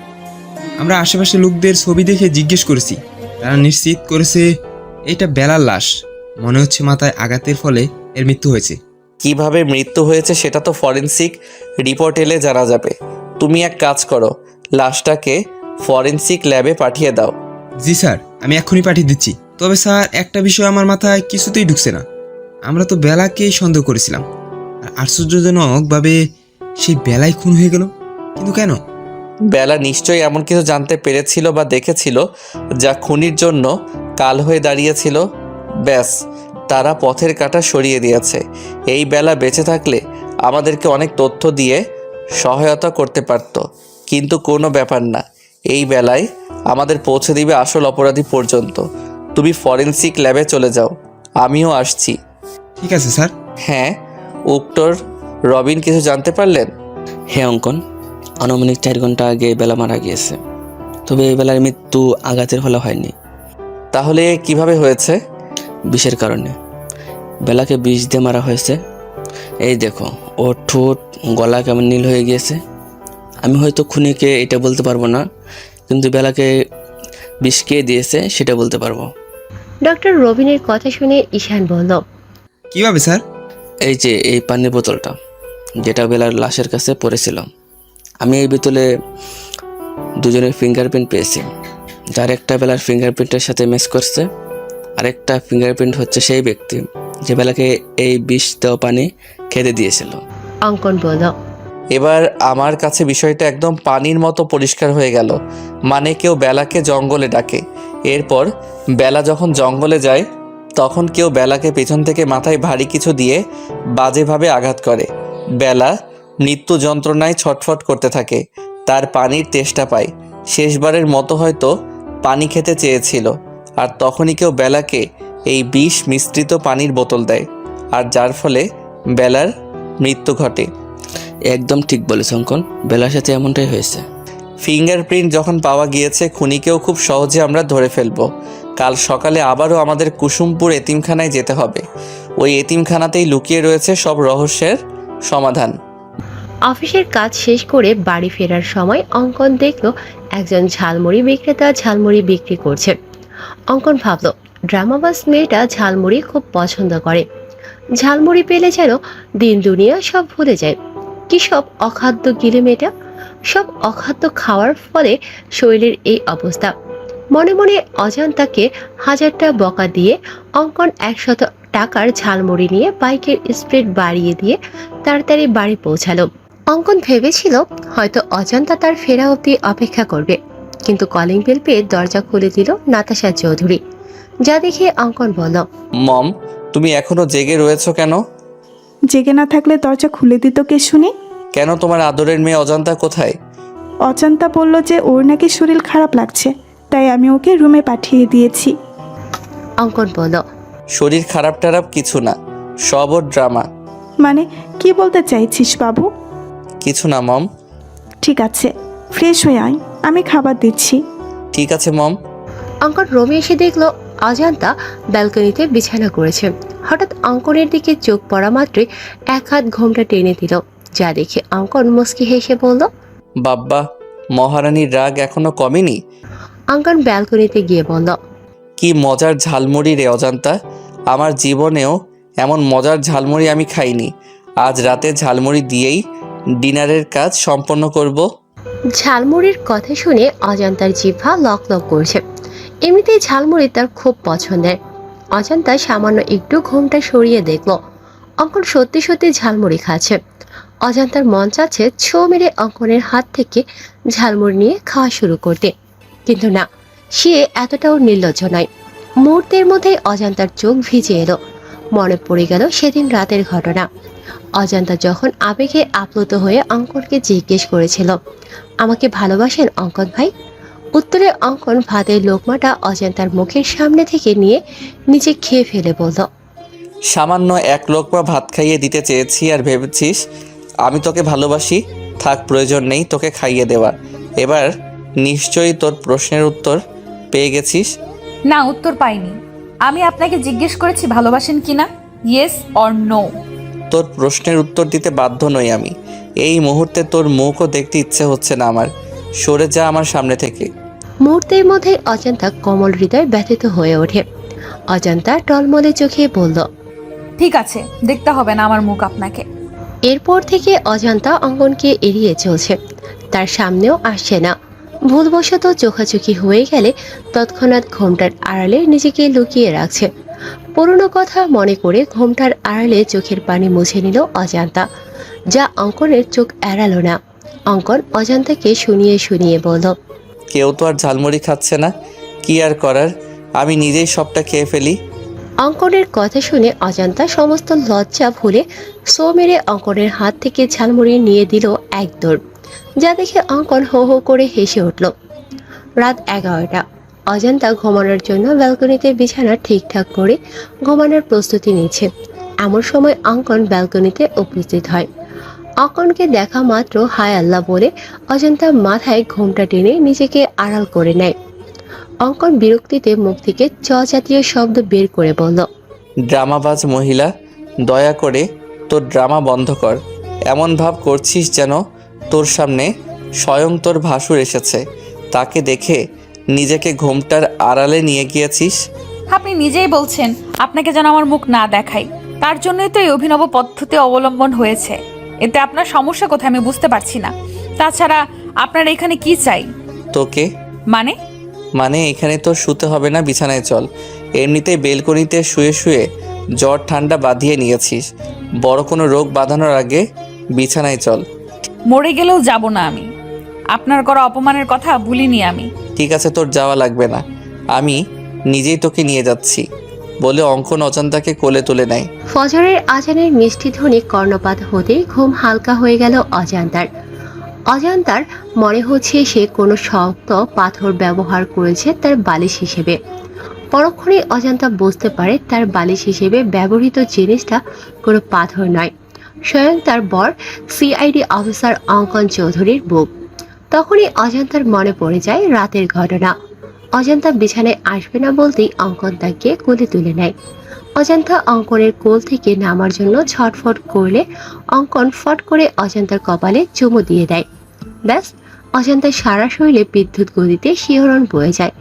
S9: আমরা আশেপাশে লোকদের ছবি দেখে জিজ্ঞেস করেছি, তারা নিশ্চিত করেছে এটা বেলার লাশ। মনে হচ্ছে মাথায় আঘাতের ফলে এর মৃত্যু হয়েছে।
S1: কিভাবে মৃত্যু হয়েছে সেটা তো ফরেনসিক রিপোর্ট এলে জানা যাবে। তুমি এক কাজ করো, লাশটাকে ফরেনসিক ল্যাবে পাঠিয়ে দাও।
S9: জি স্যার, আমি এক্ষুনি পাঠিয়ে দিচ্ছি। তবে স্যার, একটা বিষয় আমার মাথায় কিছুতেই ঢুকছে না। আমরা তো বেলাকেই সন্দেহ করেছিলাম, আর আশ্চর্যজনকভাবে সেই বেলাই খুন হয়ে গেল। কিন্তু কেন?
S1: বেলা নিশ্চয়ই এমন কিছু জানতে পেরেছিল বা দেখেছিল যা খুনির জন্য কাল হয়ে দাঁড়িয়েছিল। ব্যাস, তারা পথের কাঁটা সরিয়ে দিয়েছে। এই বেলা বেঁচে থাকলে আমাদেরকে অনেক তথ্য দিয়ে সহায়তা করতে পারত, কিন্তু কোনো ব্যাপার না। এই বেলায় আমাদের পৌঁছে দিবে আসল অপরাধী পর্যন্ত। তুমি ফরেনসিক ল্যাবে চলে যাও, আমিও আসছি।
S9: ঠিক আছে স্যার।
S1: হ্যাঁ, উক্টর রবিন কিছু জানতে পারলেন?
S10: হ্যাঁ অঙ্কন, আনুমানিক 4 ঘন্টা আগে বেলা মারা গিয়েছে, তবে এই বেলার মৃত্যু আঘাতের ফলে হয়নি।
S1: তাহলে কিভাবে হয়েছে?
S10: বিষের কারণে। বেলাকে বিষ দিয়ে মারা হয়েছে। এই দেখো, ওর ঠোঁট গলা কেমন নীল হয়ে গিয়েছে। আমি হয়তো খুনিকে এটা বলতে পারবো না, কিন্তু বেলাকে বিষ কে দিয়েছে সেটা বলতে পারবো।
S2: ডক্টর রবিনের কথা শুনে ঈশান বলল,
S9: কিভাবে স্যার?
S10: এই যে এই পানির বোতলটা, যেটা বেলার লাশের কাছে পড়েছিল, আমি এই বোতলে দুজনের ফিঙ্গারপ্রিন্ট পেয়েছি। যার একটা বেলার ফিঙ্গারপ্রিন্টের সাথে ম্যাচ করছে, আরেকটা ফিঙ্গারপ্রিন্ট হচ্ছে সেই ব্যক্তি যে বেলাকে এই বিষ দেওয়া পানি খেতে দিয়েছিল।
S2: অঙ্কন বলল,
S1: এবার আমার কাছে বিষয়টা একদম পানির মতো পরিষ্কার হয়ে গেল। মানে কেউ বেলাকে জঙ্গলে ডাকে, এরপর বেলা যখন জঙ্গলে যায় তখন কেউ বেলাকে পেছন থেকে মাথায় ভারী কিছু দিয়ে বাজেভাবে আঘাত করে। বেলা মৃত্যু যন্ত্রণায় ছটফট করতে থাকে। তার পানির তেষ্টা পায়। শেষবারের মতো হয়তো পানি খেতে চেয়েছিল, আর তখনই কেউ বেলাকে এই বিষ মিশ্রিত পানির বোতল দেয়, আর যার ফলে বেলার মৃত্যু ঘটে।
S10: একদম ঠিক বলেছ অঙ্কন, বেলার সাথে এমনটাই হয়েছে।
S1: ফিঙ্গারপ্রিন্ট যখন পাওয়া গিয়েছে, খুনিকেও খুব সহজে আমরা ধরে ফেলবো। কাল সকালে আবারও আমাদের কুসুমপুর এতিমখানায় যেতে হবে। ওই এতিমখানাতেই লুকিয়ে রয়েছে সব রহস্যের সমাধান।
S2: অফিসের কাজ শেষ করে বাড়ি ফেরার সময় অঙ্কন দেখলো একজন ঝালমুড়ি বিক্রেতা ঝালমুড়ি বিক্রি করছে। অঙ্কন ভাবলো ড্রামাবাজ মেয়েটা ঝালমুড়ি খুব পছন্দ করে। ঝালমুড়ি পেলে যেন দিন দুনিয়া সব ভুলে যায়। কি সব অখাদ্য গিলে মেয়েটা! সব অখাদ্য খাওয়ার ফলে শরীরের এই অবস্থা। মনে মনে অজান্তাকে হাজারটা বকা দিয়ে অঙ্কন 100 টাকার ঝালমুড়ি নিয়ে বাইকের স্পিড বাড়িয়ে দিয়ে তাড়াতাড়ি বাড়ি পৌঁছালো। অঙ্কন ভেবেছিল হয়তো অজান্তা তার ফেরা অবধি অপেক্ষা করবে, কিন্তু কলিং বেল পেয়ে দরজা খুলে দিল নাতাশা চৌধুরী। যা দেখে অঙ্কন বলল,
S1: মম, তুমি এখনো জেগে রয়েছো কেন?
S5: জেগে না থাকলে দরজা খুলে দিত কে শুনি?
S1: কেন, তোমার আদরের মেয়ে অজান্তা কোথায়?
S5: অজান্তা বলল যে ওর নাকি শরীর খারাপ লাগছে, তাই আমি ওকে রুমে পাঠিয়ে দিয়েছি।
S2: অঙ্কন বলল,
S1: শরীর খারাপ টারাপ কিছু না, সব ওর ড্রামা।
S5: মানে কি বলতে চাইছিস বাবু?
S1: কিছু না মম।
S5: ঠিক আছে, ফ্রেশ হয়ে আয়, আমি খাবার দিচ্ছি।
S1: ঠিক আছে মম।
S2: অঙ্কন রুমে এসে দেখলো অজান্তা ব্যালকনিতে বিছানা করেছে। হঠাৎ অঙ্কনের দিকে চোখ পড়া মাত্রই এক হাত ঘোমটা টেনে দিল। যা দেখে অঙ্কন মুচকি হেসে বলল,
S1: বাব্বা, মহারানীর রাগ এখনো কমেনি।
S2: অঙ্কন ব্যালকনিতে গিয়ে বলল,
S1: কি মজার ঝালমুড়ি রে অজান্তা! আমার জীবনেও এমন মজার ঝালমুড়ি আমি খাইনি। আজ রাতে ঝালমুড়ি দিয়েই ডিনারের কাজ সম্পন্ন করব।
S2: ঝালমুড়ির কথা শুনে অজান্তার জিহ্বা লক লক করছে। এমনিতেই ঝালমুড়ি তার খুব পছন্দের। অজান্তা সামান্য একটু ঘোমটা সরিয়ে দেখলো অঙ্কন সত্যি সত্যি ঝালমুড়ি খাচ্ছে। অজান্তার মন চাচ্ছে ছো মেরে অঙ্কনের হাত থেকে ঝালমুড়ি নিয়ে খাওয়া শুরু করতে, কিন্তু না, সে এতটাও নির্লজ্জ নয়। মুহূর্তের মধ্যেই অজান্তার চোখ ভিজে এলো। মনে পড়ে গেল সেদিন রাতের ঘটনা। অজান্তা যখন আবেগে আপ্লুত হয়ে অঙ্কনকে জিজ্ঞেস করেছিল, আমাকে ভালোবাসেন অঙ্কন ভাই? উত্তরে অঙ্কন ভাতের লোকমাটা অজান্তার মুখের সামনে থেকে নিয়ে নিচে খেয়ে ফেলে বলল,
S1: সামান্য এক লোকমা ভাত খাইয়ে দিতে চেয়েছি আর ভেবেছিস আমি তোকে ভালোবাসি? থাক, প্রয়োজন নেই তোকে খাইয়ে দেওয়ার। এবার নিশ্চয়ই তোর প্রশ্নের উত্তর পেয়ে গেছিস।
S3: না, উত্তর পাইনি। আমি আপনাকে জিজ্ঞেস করেছি ভালোবাসেন কিনা, ইয়েস অর নো।
S1: তোর প্রশ্নের উত্তর দিতে বাধ্য নই আমি। এই মুহূর্তে তোর মুখও দেখতে ইচ্ছে হচ্ছে না আমার। সরে যা আমার সামনে থেকে।
S2: মুহূর্তের মধ্যে অজান্তা কোমল হৃদয় ব্যথিত হয়ে ওঠে। অজান্তা টলমলে চোখে বলল,
S3: ঠিক আছে, দেখতে হবে না আমার মুখ আপনাকে।
S2: এরপর থেকে অজান্তা অঙ্কনকে এড়িয়ে চলছে, তার সামনেও আসছে না। ভুলবশত চোখাচোখি হয়ে গেলে তৎক্ষণাৎ ঘোমটার আড়ালে নিজেকে লুকিয়ে রাখছে। পুরনো কথা মনে করে ঘোমটার আড়ালে চোখের পানি মুছে নিল অজান্তা, যা অঙ্কনের চোখ এড়ালো না। অঙ্কন অজান্তাকে শুনিয়ে শুনিয়ে বলল,
S1: কেউ তো আর ঝালমুড়ি খাচ্ছে না, কি আর করার, আমি নিজেই সবটা খেয়ে ফেলি।
S2: অঙ্কনের কথা শুনে অজান্তা সমস্ত লজ্জা ভুলে সো মেরে অঙ্কনের হাত থেকে ঝালমুড়ি নিয়ে দিল এক দৌড়, যা দেখে অঙ্কন হো হো করে হেসে উঠল। রাত 11টা। অজান্তা ঘুমানোর জন্য ব্যালকনিতে বিছানা ঠিকঠাক করে ঘুমানোর প্রস্তুতি নিচ্ছে। এমন সময় অঙ্কন ব্যালকনিতে উপস্থিত হয়। অঙ্কনকে দেখা মাত্র হায় আল্লাহ বলে অজান্তা মাথায় ঘোমটা টেনে নিজেকে আড়াল করে নেয়। অঙ্কন বিরক্তিতে মুখ থেকে চ জাতীয় শব্দ বের করে বলল,
S1: ড্রামাবাজ মহিলা, দয়া করে তোর ড্রামা বন্ধ কর। এমন ভাব করছিস যেন তোর সামনে স্বয়ং তোর ভাসুর এসেছে, তাকে দেখে নিজেকে ঘোমটার আড়ালে নিয়ে গিয়েছিস।
S3: আপনি নিজেই বলছেন আপনাকে যেন আমার মুখ না দেখাই, তার জন্যই তো এই অভিনব পদ্ধতি অবলম্বন হয়েছে। এতে আপনার সমস্যা কোথায় আমি বুঝতে পারছি না। তাছাড়া আপনার এখানে কি চাই?
S1: তোকে
S3: মানে
S1: এখানে তো শুতে হবে না, বিছানায় চল। এমনিতেই বেলকনিতে শুয়ে শুয়ে জ্বর ঠান্ডা বাঁধিয়ে নিয়েছিস, বড় কোনো রোগ বাঁধানোর আগে বিছানায় চল।
S3: মরে গেলেও যাব না আমি। আপনার করা অপমানের কথা ভুলিনি আমি।
S1: ঠিক আছে, তোর যাওয়া লাগবে না, আমি নিজেই তোকে নিয়ে যাচ্ছি। বলে অঙ্কন অজান্তাকে কোলে তুলে নেয়।
S2: ফজরের আজানের মিষ্টি ধ্বনি কর্ণপাত হতেই ঘুম হালকা হয়ে গেল অজান্তার। অজান্তার মনে হচ্ছে সে কোনো শক্ত পাথর ব্যবহার করেছে তার বালিশ হিসেবে। পরক্ষণে অজান্তা বুঝতে পারে তার বালিশ হিসেবে ব্যবহৃত জিনিসটা কোনো পাথর নয়, স্বয়ং তার বর সিআইডি অফিসার অঙ্কন চৌধুরীর বুক। তখনই অজান্তার মনে পড়ে যায় রাতের ঘটনা। অজান্তা বিছানায় আসবে না বলতেই অঙ্কন তাকে কোলে তুলে নেয়। অজান্তা অঙ্কনের কোল থেকে নামার জন্য ছটফট করলে অঙ্কন ফট করে অজান্তার কপালে চুমু দিয়ে দেয়। ব্যাস, অজান্তার সারা শরীরে বিদ্যুৎ গতিতে শিহরণ বয়ে যায়।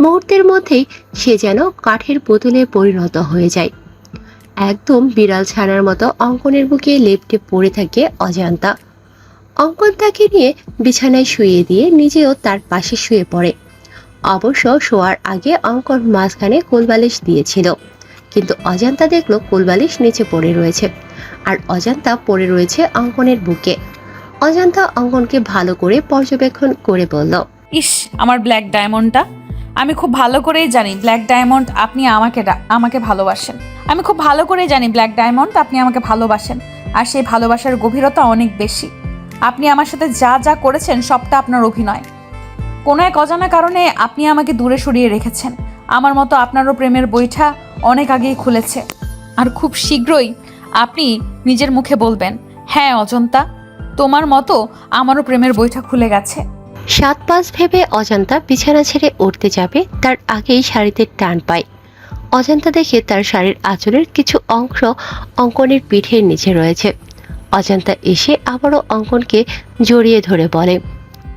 S2: মুহূর্তের মধ্যেই সে যেন কাঠের পুতুলে পরিণত হয়ে যায়। একদম বিড়াল ছানার মতো অঙ্কনের বুকে লেপ্টে পড়ে থাকে অজান্তা। অঙ্কন তাকে নিয়ে বিছানায় শুইয়ে দিয়ে নিজেও তার পাশে শুয়ে পড়ে। অবশ্য শোয়ার আগে অঙ্কন মাঝখানে কোলবালিশ দিয়েছিল, কিন্তু অজান্তা দেখলো কোলবালিশ নিচে পড়ে রয়েছে আর অজান্তা পড়ে রয়েছে অঙ্কনের বুকে। অজান্তা অঙ্কনকে ভালো করে পর্যবেক্ষণ করে বলল,
S3: ইস, আমার ব্ল্যাক ডায়মন্ডটা। আমি খুব ভালো করেই জানি ব্ল্যাক ডায়মন্ড আপনি আমাকে ভালোবাসেন। আমি খুব ভালো করেই জানি ব্ল্যাক ডায়মন্ড আপনি আমাকে ভালোবাসেন, আর সেই ভালোবাসার গভীরতা অনেক বেশি। আপনি আমার সাথে যা যা করেছেন সবটা আপনার অভিনয়। কোনো এক অজানা কারণে আপনি আমাকে দূরে সরিয়ে রেখেছেন। আমার মতো আপনারও প্রেমের বইটা অনেক আগেই খুলেছে, আর খুব শীঘ্রই আপনি নিজের মুখে বলবেন, হ্যাঁ অজন্তা, তোমার মতো আমারও প্রেমের বইটা খুলে গেছে।
S2: 7-5 ভেবে অজান্তা বিছানা ছেড়ে উঠতে যাবে, তার আগেই শাড়িতে টান পায়। অজান্তা দেখে তার শাড়ির আঁচলের কিছু অংশ অঙ্কনের পিঠের নিচে রয়েছে। অজান্তা এসে আবারও অঙ্কনকে জড়িয়ে ধরে বলে,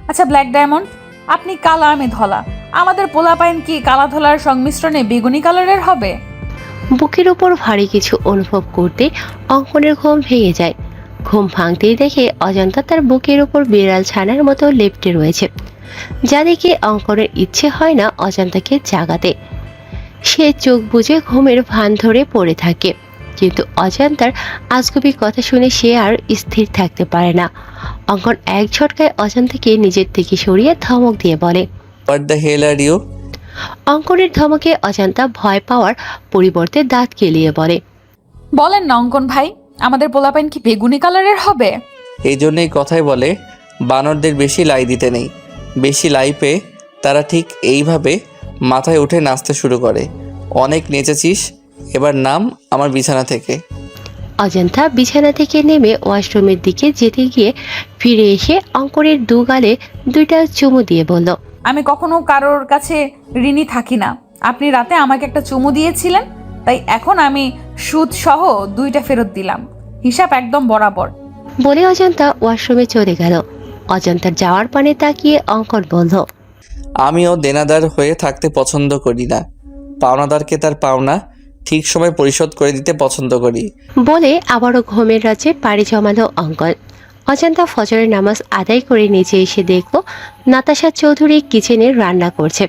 S3: আচ্ছা ব্ল্যাক ডায়মন্ড, আপনি কালা আমি ধলা, আমাদের পোলাপাইন কি কালা ধলার সংমিশ্রণে বেগুনি কালারের হবে?
S2: বুকের উপর ভারী কিছু অনুভব করতে অঙ্কনের ঘুম ভেঙে যায়। ঘুম ভাঙতেই দেখে অজান্তা তার বুকের উপর বিড়াল ছানার মতো লেপ্টে রয়েছে, যা দেখে অঙ্কনের ইচ্ছে হয় না অজান্তাকে জাগাতে। সে চোখ বুজে ঘুমের ভান ধরে পড়ে থাকে, কিন্তু অজান্তার আজগুবি কথা শুনে সে আর স্থির থাকতে পারে না। অঙ্কন এক ঝটকায় অজান্তাকে নিজের থেকে সরিয়ে ধমক দিয়ে বলে,
S1: what the hell are you?
S2: অঙ্কনের ধমকে অজান্তা ভয় পাওয়ার পরিবর্তে দাঁত কেলিয়ে বলে,
S3: বলেন না অঙ্কন ভাই, আমাদের পোলাপাইন কি বেগুনি কালারের হবে?
S1: এই জন্যই কথাই বলে বানরদের বেশি লাই দিতে নেই। বেশি লাই পেয়ে তারা ঠিক এইভাবে মাথায় উঠে নাচতে শুরু করে। অনেক নেচেছিস, এবার নাম আমার বিছানা থেকে।
S2: অজান্তা বিছানা থেকে নেমে ওয়াশরুমের দিকে যেতে গিয়ে ফিরে এসে অঙ্কনের দু গালে 2টা চুমু দিয়ে বলল,
S3: আমি কখনো কারোর কাছে ঋণী থাকি না। আপনি রাতে আমাকে একটা চুমু দিয়েছিলেন, তাই এখন আমি সুদ সহ 2টা ফেরত দিলাম। হিসাব একদম বরাবর।
S2: বলে অজান্তা ওয়াশরুমে চলে গেল। অজান্তার যাওয়ার পানে তাকিয়ে অঙ্কন বলল,
S1: আমিও দেনাদার হয়ে থাকতে পছন্দ করি না। পাওনাদারকে তার পাওনা ঠিক সময় পরিশোধ করে দিতে পছন্দ করি।
S2: বলে আবারও ঘুমের রাজ্যে পাড়ি জমালো অঙ্কন। অজান্তা ফজরের নামাজ আদায় করে নিচে এসে দেখল নাতাশা চৌধুরী কিচেনে রান্না করছে।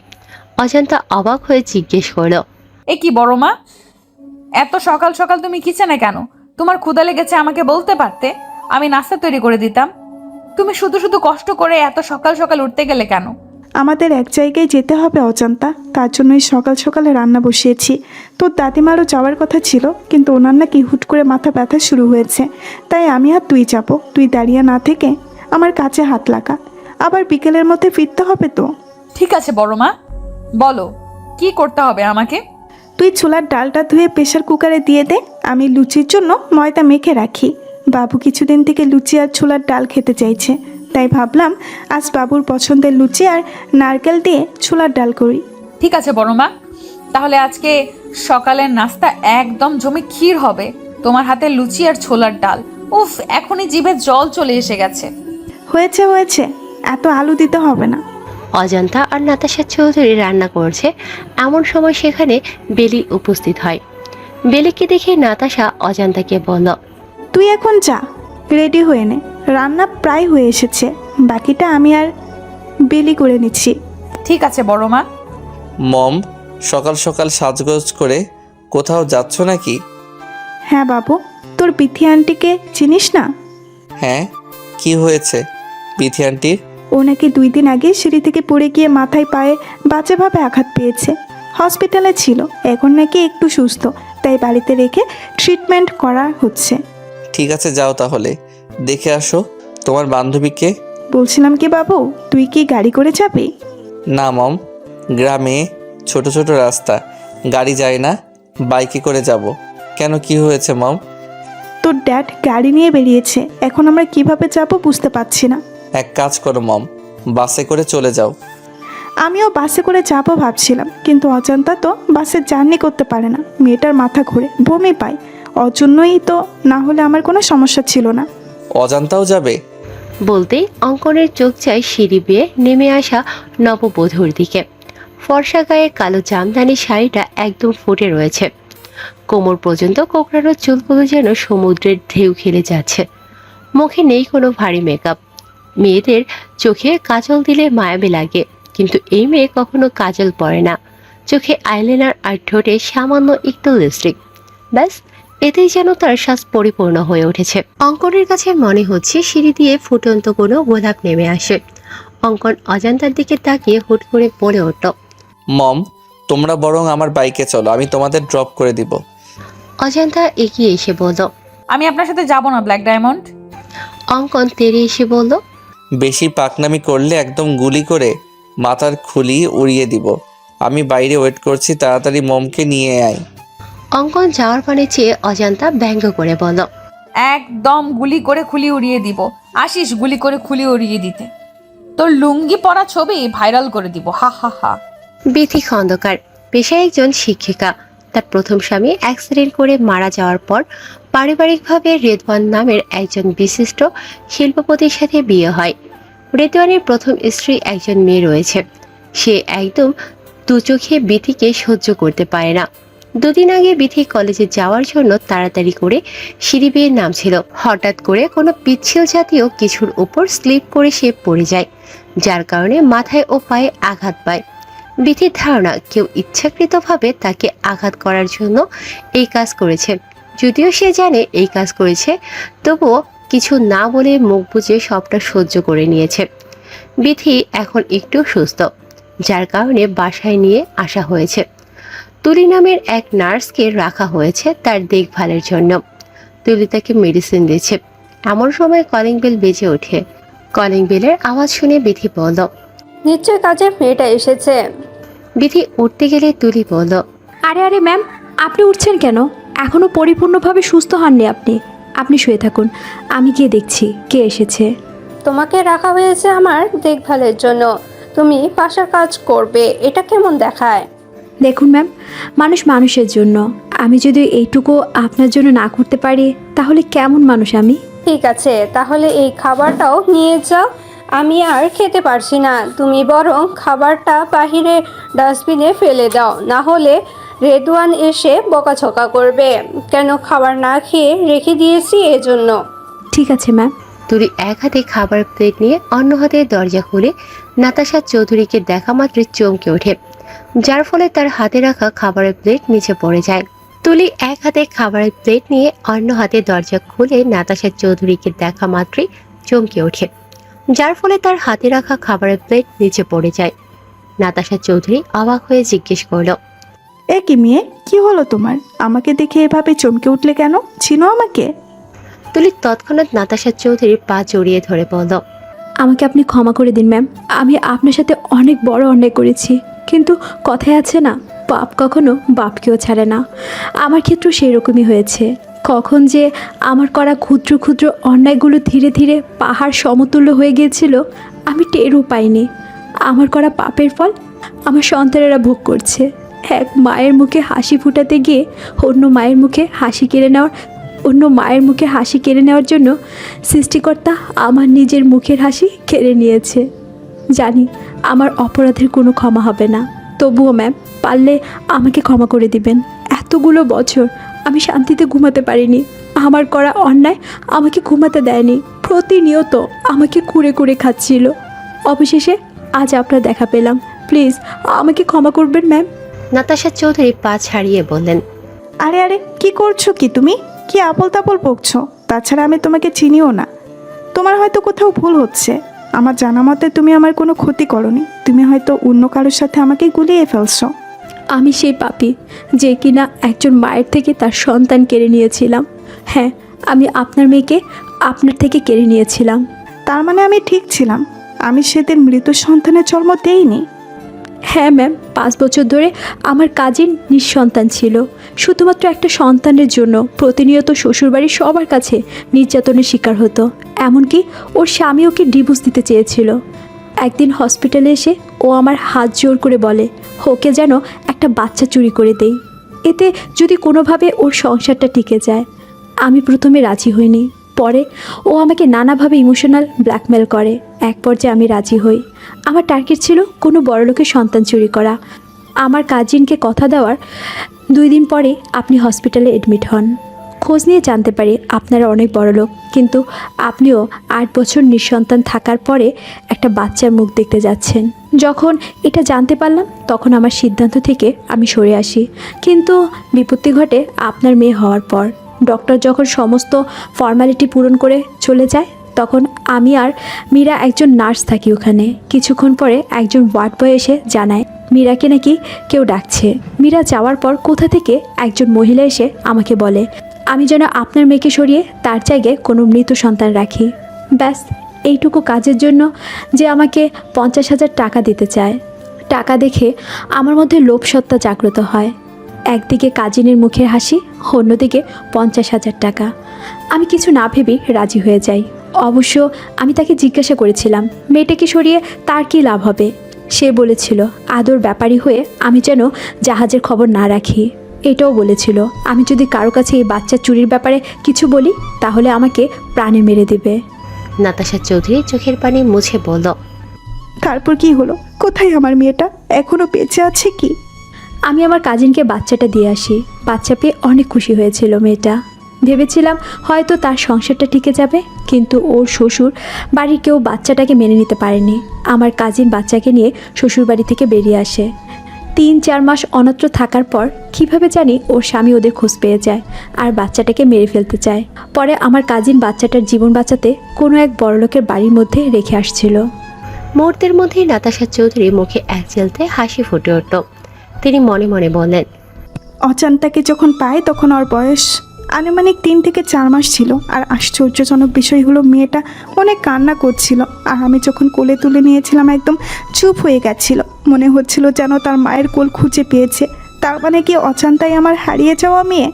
S2: অজান্তা অবাক হয়ে জিজ্ঞেস করলো,
S3: এ কি বড় মা, এত সকাল সকাল তুমি কিচেনে কেন? তোমার ক্ষুধা লেগেছে আমাকে বলতে পারতে, আমি নাস্তা তৈরি করে দিতাম। তুমি শুধু শুধু কষ্ট করে এত সকাল সকাল উঠতে গেলে কেন?
S5: আমাদের এক জায়গায় যেতে হবে অজান্তা, তার জন্যই সকাল সকালে রান্না বসিয়েছি। তোর দাদিমারও যাওয়ার কথা ছিল, কিন্তু ওনার নাকি হুট করে মাথা ব্যথা শুরু হয়েছে, তাই আমি আর তুই যাব। তুই দাঁড়িয়ে না থেকে আমার কাছে হাত লাগা, আবার বিকেলের মধ্যে ফিরতে হবে তো।
S3: ঠিক আছে বড় মা, বলো কি করতে হবে আমাকে?
S5: তুই ছোলার ডালটা ধুয়ে প্রেশার কুকারে দিয়ে দে, আমি লুচির জন্য ময়দা মেখে রাখি। বাবু কিছুদিন থেকে লুচি আর ছোলার ডাল খেতে চাইছে, তাই ভাবলাম আজ বাবুর পছন্দের লুচি আর নারকেল দিয়ে ছোলার ডাল করি।
S3: ঠিক আছে বড় মা, তাহলে আজকে সকালের নাস্তা একদম জমে ক্ষীর হবে। তোমার হাতে লুচি আর ছোলার ডাল, উফ, এখনই জিভে জল চলে এসে গেছে।
S5: হয়েছে হয়েছে, এত আলু দিতে হবে না।
S2: অজান্তা আর নাতাশা চৌধুরী রান্না করছে, এমন সময় সেখানে বেলি উপস্থিত হয়। বেলিকে দেখে নাতাশা অজান্তাকে বলল,
S5: তুই এখন যা, রেডি হয়ে নে, রান্না প্রায় হয়ে এসেছে, বাকিটা আমি আর বেলি করে নিচ্ছি।
S3: ঠিক আছে বড় মা।
S1: মম, সকাল সকাল সাজগোজ করে কোথাও যাচ্ছ নাকি?
S5: হ্যাঁ বাবু, তোর বিথি আন্টিকে চিনিস না?
S1: হ্যাঁ, কি হয়েছে বিথি আন্টির?
S5: ও নাকি 2 দিন আগে সিঁড়ি থেকে পড়ে গিয়ে মাথায় পায়ে বাজেভাবে আঘাত পেয়েছে। হসপিটালে ছিল, এখন নাকি একটু সুস্থ, তাই বাড়িতে রেখে ট্রিটমেন্ট করা হচ্ছে।
S1: ঠিক আছে, যাও তাহলে, দেখে আসো তোমার বান্ধবীকে।
S5: বলছিলাম কি বাবু, তুই কি গাড়ি করে যাবি?
S1: না মম, গ্রামে ছোট ছোট রাস্তা, গাড়ি যায় না, বাইকে করে যাব। কেন, কি হয়েছে মম?
S5: তোর ড্যাড গাড়ি নিয়ে বেরিয়েছে, এখন আমরা কিভাবে যাব বুঝতে পারছি না।
S1: এক কাজ করো মম, বাসে করে চলে যাও।
S5: আমিও বাসে করে যাব ভাবছিলাম, কিন্তু অজান্তা তো বাসে জার্নি করতে পারে না, মেয়েটার মাথা ঘুরে বমি পায়, ওর জন্যই তো, না হলে আমার কোনো সমস্যা ছিল না।
S1: অজান্তাও যাবে?
S2: বলতেই অঙ্কনের চোখ যায় সিঁড়ি বেয়ে নেমে আসা নববধূর দিকে। ফর্সা গায়ে কালো জামদানি শাড়িটা একদম ফুটে রয়েছে, কোমর পর্যন্ত কোকড়ানো চুলগুলো যেন সমুদ্রের ঢেউ খেলে যাচ্ছে। মুখে নেই কোনো ভারী মেকআপ, মেয়েদের চোখে কাজল দিলে মায়াবী লাগে, কিন্তু এই মেয়ে কখনো কাজল পরে না, চোখে আইলাইনার আর ঠোঁটে সামান্য একটু লিপস্টিক, ব্যাস এতেই যেন তার শ্বাস পরিপূর্ণ হয়ে উঠেছে। অঙ্কনের কাছে মনে হচ্ছে সিঁড়ি দিয়ে ফুটন্ত কোনো গোলাপ নেমে আসে। অঙ্কন অজান্তার দিকে তাকিয়ে হুট করে পড়ে উঠল।
S1: মম, তোমরা বরং আমার বাইকে চলো, আমি তোমাদের ড্রপ করে দিব।
S2: অজান্তা এগিয়ে এসে বলল।
S3: আমি আপনার সাথে যাব না ব্ল্যাক ডায়মন্ড।
S2: অঙ্কন তেড়ে এসে বলল।
S1: বেশি পাকনামি করলে একদম গুলি করে মাথার খুলি উড়িয়ে দিব। আমি বাইরে ওয়েট করছি, তাড়াতাড়ি মমকে নিয়ে আয়।
S2: অঙ্কন যাওয়ার পানে চেয়ে অজান্তা ব্যঙ্গ করে বলল।
S3: একদম গুলি করে খুলি উড়িয়ে দিব। আসিস গুলি করে খুলি উড়িয়ে দিতে, তোর লুঙ্গি পরা ছবি ভাইরাল করে দিব, হা হা হা।
S2: বিথি খন্দকার, পেশায় একজন শিক্ষিকা। তার প্রথম স্বামী অ্যাক্সিডেন্ট করে মারা যাওয়ার পর পারিবারিকভাবে রেদওয়ান নামের একজন বিশিষ্ট শিল্পপতির সাথে বিয়ে হয়। রেদওয়ানের প্রথম স্ত্রী একজন মেয়ে রয়েছে, সে একদম দু চোখে বিথিকে সহ্য করতে পারে না। দুদিন আগে বিথি কলেজে যাওয়ার জন্য তাড়াতাড়ি করে সিঁড়ি বেয়ে নামছিল, হঠাৎ করে কোনো পিচ্ছিল জাতীয় কিছুর উপর স্লিপ করে সে পড়ে যায়, যার কারণে মাথায় ও পায়ে আঘাত পায়। বিথির ধারণা কেউ ইচ্ছাকৃতভাবে তাকে আঘাত করার জন্য এই কাজ করেছে। যদিও সে জানে এই কাজ করেছে, তবুও কিছু না বলে মুখ বুজে সবটা সহ্য করে নিয়েছে। বিথি এখন একটু সুস্থ, যার কারণে বাসায় নিয়ে আসা হয়েছে। তুলি নামের এক নার্সকে রাখা হয়েছে তার দেখভালের জন্য। তুলি তাকে মেডিসিন দিচ্ছে। এমন সময় কলিং বেল বেজে ওঠে। কলিং বেলের আওয়াজ শুনে বিথি বলল।
S8: নিশ্চয় কাজের মেয়েটা এসেছে।
S2: বিথি উঠতে গেলে তুলি বলল।
S11: আরে আরে ম্যাম, আপনি উঠছেন কেন? এখনও পরিপূর্ণভাবে সুস্থ হননি আপনি। আপনি শুয়ে থাকুন, আমি গিয়ে দেখছি কে এসেছে।
S8: তোমাকে রাখা হয়েছে আমার দেখভালের জন্য, তুমি বাসার কাজ করবে, এটা কেমন দেখায়?
S11: দেখুন ম্যাম, মানুষ মানুষের জন্য। আমি যদি এইটুকু আপনার জন্য না করতে পারি তাহলে কেমন মানুষ আমি?
S8: ঠিক আছে, তাহলে এই খাবারটাও নিয়ে যাও, আমি আর খেতে পারছি না। তুমি বরং খাবারটা বাহিরে ডাস্টবিনে ফেলে দাও, না হলে রেদওয়ান এসে বকাঝকা করবে। কেন খাবার না খেয়ে রেখে দিয়েছি এজন্য।
S11: ঠিক আছে ম্যাম।
S2: তুলি এক হাতে খাবার প্লেট নিয়ে অন্য হাতে দরজা খুলে নাতাশা চৌধুরীকে দেখা মাত্রই চমকে ওঠে, যার ফলে তার হাতে রাখা খাবারের প্লেট নিচে পড়ে যায়। তুলি এক হাতে খাবারের প্লেট নিয়ে অন্য হাতে দরজা খুলে নাতাশা চৌধুরীকে দেখা মাত্রই চমকে ওঠে, যার ফলে তার হাতে রাখা খাবারের প্লেট নিচে পড়ে যায়। নাতাশা চৌধুরী অবাক হয়ে জিজ্ঞেস করলো।
S5: এ কি মেয়ে, কি হলো তোমার? আমাকে দেখে এভাবে চমকে উঠলে কেন? চিনো আমাকে?
S2: তুলি তৎক্ষণাৎ নাতাশা চৌধুরীর পা জড়িয়ে ধরে বলল।
S11: আমাকে আপনি ক্ষমা করে দিন ম্যাম, আমি আপনার সাথে অনেক বড় অন্যায় করেছি, কিন্তু কথায় আছে না, পাপ কখনো বাপকেও ছাড়ে না। আমার ক্ষেত্রেও সেই রকমই হয়েছে। কখন যে আমার করা ক্ষুদ্র ক্ষুদ্র অন্যায়গুলো ধীরে ধীরে পাহাড় সমতুল্য হয়ে গিয়েছিল আমি টেরও পাইনি। আমার করা পাপের ফল আমার সন্তানেরা ভোগ করছে। এক মায়ের মুখে হাসি ফুটাতে গিয়ে অন্য মায়ের মুখে হাসি কেড়ে নেওয়ার জন্য সৃষ্টিকর্তা আমার নিজের মুখের হাসি কেড়ে নিয়েছে। জানি আমার অপরাধের কোনো ক্ষমা হবে না, তবুও ম্যাম পারলে আমাকে ক্ষমা করে দিবেন। এতগুলো বছর আমি শান্তিতে ঘুমাতে পারিনি। আমার করা অন্যায় আমাকে ঘুমাতে দেয়নি, প্রতিনিয়ত আমাকে কুরে কুরে খাচ্ছিল। অবশেষে আজ আপনার দেখা পেলাম, প্লিজ আমাকে ক্ষমা করবেন ম্যাম।
S2: নাতাশা চৌধুরী পা ছাড়িয়ে বললেন।
S5: আরে আরে, কি করছো কি তুমি? কি আবল তাবল বকছো? তাছাড়া আমি তোমাকে চিনিও না। তোমার হয়তো কোথাও ভুল হচ্ছে। আমার জানা মতে তুমি আমার কোনো ক্ষতি করনি, তুমি হয়তো অন্য কারোর সাথে আমাকে গুলিয়ে ফেলছো।
S11: আমি সেই পাপী যে কিনা একজন মায়ের থেকে তার সন্তান কেড়ে নিয়েছিলাম। হ্যাঁ, আমি আপনার মেয়েকে আপনার থেকে কেড়ে নিয়েছিলাম।
S5: তার মানে আমি ঠিক ছিলাম, আমি সেদিন মৃত সন্তানের জন্ম দেইনি।
S11: হ্যাঁ ম্যাম, 5 বছর ধরে আমার কাজিন নিঃসন্তান ছিল। শুধুমাত্র একটা সন্তানের জন্য প্রতিনিয়ত শ্বশুরবাড়ির সবার কাছে নির্যাতনের শিকার হতো। এমনকি ওর স্বামী ওকে ডিভোর্স দিতে চেয়েছিল। একদিন হসপিটালে এসে ও আমার হাত জোর করে বলে ওকে যেন একটা বাচ্চা চুরি করে দেই, এতে যদি কোনোভাবে ওর সংসারটা টিকে যায়। আমি প্রথমে রাজি হইনি, পরে ও আমাকে নানাভাবে ইমোশনাল ব্ল্যাকমেল করে। এক পর্যায়ে আমি রাজি হই। আমার টার্গেট ছিল কোনো বড়লোকের সন্তান চুরি করা। আমার কাজিনকে কথা দেওয়ার 2 দিন পরে আপনি হসপিটালে অ্যাডমিট হন। খোঁজ নিয়ে জানতে পারি আপনারা অনেক বড়লোক, কিন্তু আপনিও 8 বছর নিঃসন্তান থাকার পরে একটা বাচ্চার মুখ দেখতে যাচ্ছেন। যখন এটা জানতে পারলাম তখন আমার সিদ্ধান্ত থেকে আমি সরে আসি। কিন্তু বিপত্তি ঘটে আপনার মেয়ে হওয়ার পর। ডক্টর যখন সমস্ত ফর্মালিটি পূরণ করে চলে যায়, তখন আমি আর মীরা একজন নার্স থাকি ওখানে। কিছুক্ষণ পরে একজন ওয়ার্ড বয় এসে জানায় মীরাকে নাকি কেউ ডাকছে। মীরা যাওয়ার পর কোথা থেকে একজন মহিলা এসে আমাকে বলে আমি যেন আপনার মেয়েকে সরিয়ে তার জায়গায় কোনো মৃত সন্তান রাখি। ব্যাস, এইটুকু কাজের জন্য যে আমাকে 50,000 টাকা দিতে চায়। টাকা দেখে আমার মধ্যে লোভসত্তা জাগ্রত হয়। একদিকে কাজিনের মুখের হাসি, অন্যদিকে 50,000 টাকা। আমি কিছু না ভেবেই রাজি হয়ে যাই। অবশ্য আমি তাকে জিজ্ঞাসা করেছিলাম মেয়েটাকে সরিয়ে তার কী লাভ হবে। সে বলেছিল আদর ব্যাপারী হয়ে আমি যেন জাহাজের খবর না রাখি। এটাও বলেছিল আমি যদি কারো কাছে এই বাচ্চা চুরির ব্যাপারে কিছু বলি তাহলে আমাকে প্রাণে মেরে দেবে।
S2: নাতাশা চৌধুরী চোখের পানি মুছে বলল,
S5: তারপর কি হলো? কোথায় আমার মেয়েটা? এখনো বেঁচে আছে কি?
S11: আমি আমার কাজিনকে বাচ্চাটা দিয়ে আসি। বাচ্চা পেয়ে অনেক খুশি হয়েছিল মেয়েটা। ভেবেছিলাম হয়তো তার সংসারটা টিকে যাবে, কিন্তু ওর শ্বশুর বাড়ির কেউ বাচ্চাটাকে মেনে নিতে পারেনি। আমার কাজিন বাচ্চাকে নিয়ে শ্বশুর বাড়ি থেকে বেরিয়ে আসে। 3-4 মাস অন্যত্র থাকার পর কিভাবে জানি ওর স্বামী ওদের খোঁজ পেয়ে যায় আর বাচ্চাটাকে মেরে ফেলতে চায়। পরে আমার কাজিন বাচ্চাটার জীবন বাঁচাতে কোনো এক বড়লোকের বাড়ির মধ্যে রেখে আসছিল।
S2: মুহূর্তের মধ্যেই নাতাশা চৌধুরী মুখে এক চেলতে হাসি ফুটে উঠল। তিনি মনে মনে বললেন,
S5: অজান্তাকে যখন পাই তখন ওর বয়স আনুমানিক 3 থেকে 4 মাস ছিল। আর আশ্চর্যজনক বিষয় হলো মেয়েটা অনেক কান্না করছিল, আর আমি যখন কোলে তুলে নিয়েছিলাম একদম চুপ হয়ে গেছিল। মনে হচ্ছিল যেন তার মায়ের কোল খুঁজে পেয়েছে। তার মানে কি অজান্তাই আমার হারিয়ে যাওয়া মেয়ে?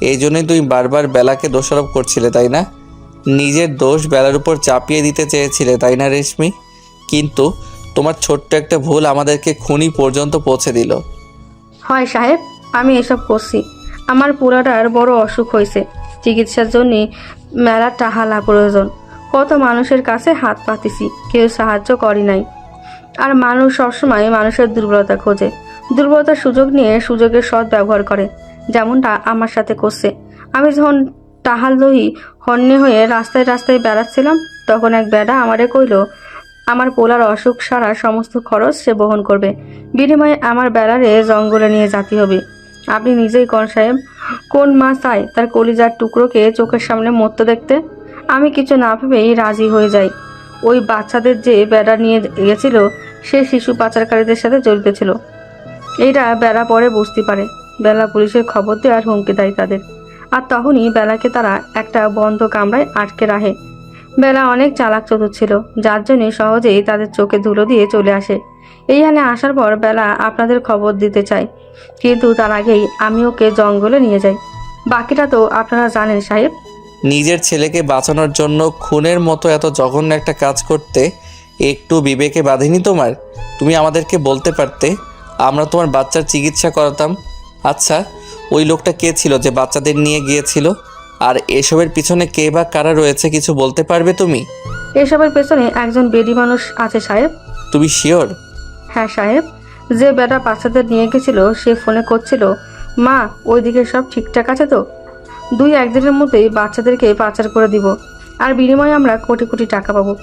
S1: এই জন্যই তুমি বারবার বেলাকে দোষারোপ করছিলে, তাই না? নিজের দোষ বেলার উপর চাপিয়ে দিতে চেয়েছিলে, তাই না রেশমি? কিন্তু তোমার ছোট্ট একটা ভুল আমাদেরকে খুনি পর্যন্ত পৌঁছে দিল।
S8: হয় সাহেব, আমি এসব করছি। আমার পুরাটার বড় অসুখ হয়েছে, চিকিৎসার জন্য মেলা টাহালা প্রয়োজন। কত মানুষের কাছে হাত পাতিছি, কেউ সাহায্য করি নাই। আর মানুষ সবসময় মানুষের দুর্বলতা খোঁজে, দুর্বলতার সুযোগ নিয়ে সুযোগের সৎ ব্যবহার করে, যেমনটা আমার সাথে করছে। আমি যখন টাহাল দহি হন্যে হয়ে রাস্তায় রাস্তায় বেড়াচ্ছিলাম, তখন এক বেড়া আমারে কইল আমার পোলার অসুখ সারার সমস্ত খরচ সে বহন করবে, বিনিময়ে আমার বেড়ারে জঙ্গলে নিয়ে যেতে হবে। আপনি নিজেই কোন সাহেব, কোন মা চায় তার কলিজার টুকরোকে চোখের সামনে মরতে দেখতে? আমি কিছু না ভেবেই রাজি হয়ে যাই। ওই বাচ্চাদের যে বেড়া নিয়ে গিয়েছিল সে শিশু পাচারকারীদের সাথে জড়িত ছিল। এইটা বেলা পরে বুঝতে পারে। বেলা পুলিশের খবর দেওয়ার হুমকি দেয় তাদের। আর তখনই বেলাকে তারা একটা বন্ধ কামরায় আটকে রাখে। বেলা অনেক চালাক চতুর ছিল, যার জন্য সহজেই তাদের চোখে ধুলো দিয়ে চলে আসে। এইখানে আসার পর বেলা আপনাদের খবর দিতে চায়, কিন্তু তার আগেই আমি ওকে জঙ্গলে নিয়ে যাই। বাকিটা তো আপনারা জানেন সাহেব।
S1: নিজের ছেলেকে বাঁচানোর জন্য খুনের মতো এত জঘন্য একটা কাজ করতে একটু বিবেকে বাঁধেনি তোমার? তুমি আমাদেরকে বলতে পারতে, আমরা তোমার বাচ্চার চিকিৎসা করাতাম। আচ্ছা, ওই লোকটা কে ছিল যে বাচ্চাদের নিয়ে গিয়েছিল? আর এসবের পিছনে কে বা কারা রয়েছে কিছু বলতে পারবে তুমি?
S8: এসবের পেছনে একজন বেডি মানুষ আছে সাহেব।
S1: তুমি শিওর?
S8: হ্যাঁ সাহেব, যে বেটা বাচ্চাদের নিয়ে গেছিল সে ফোনে করছিল, মা ওইদিকে সব ঠিকঠাক আছে তো? 2-1 দিনের মধ্যেই বাচ্চাদেরকে পাচার করে দিব, আর বিনিময়ে আমরা কোটি কোটি টাকা পাবো।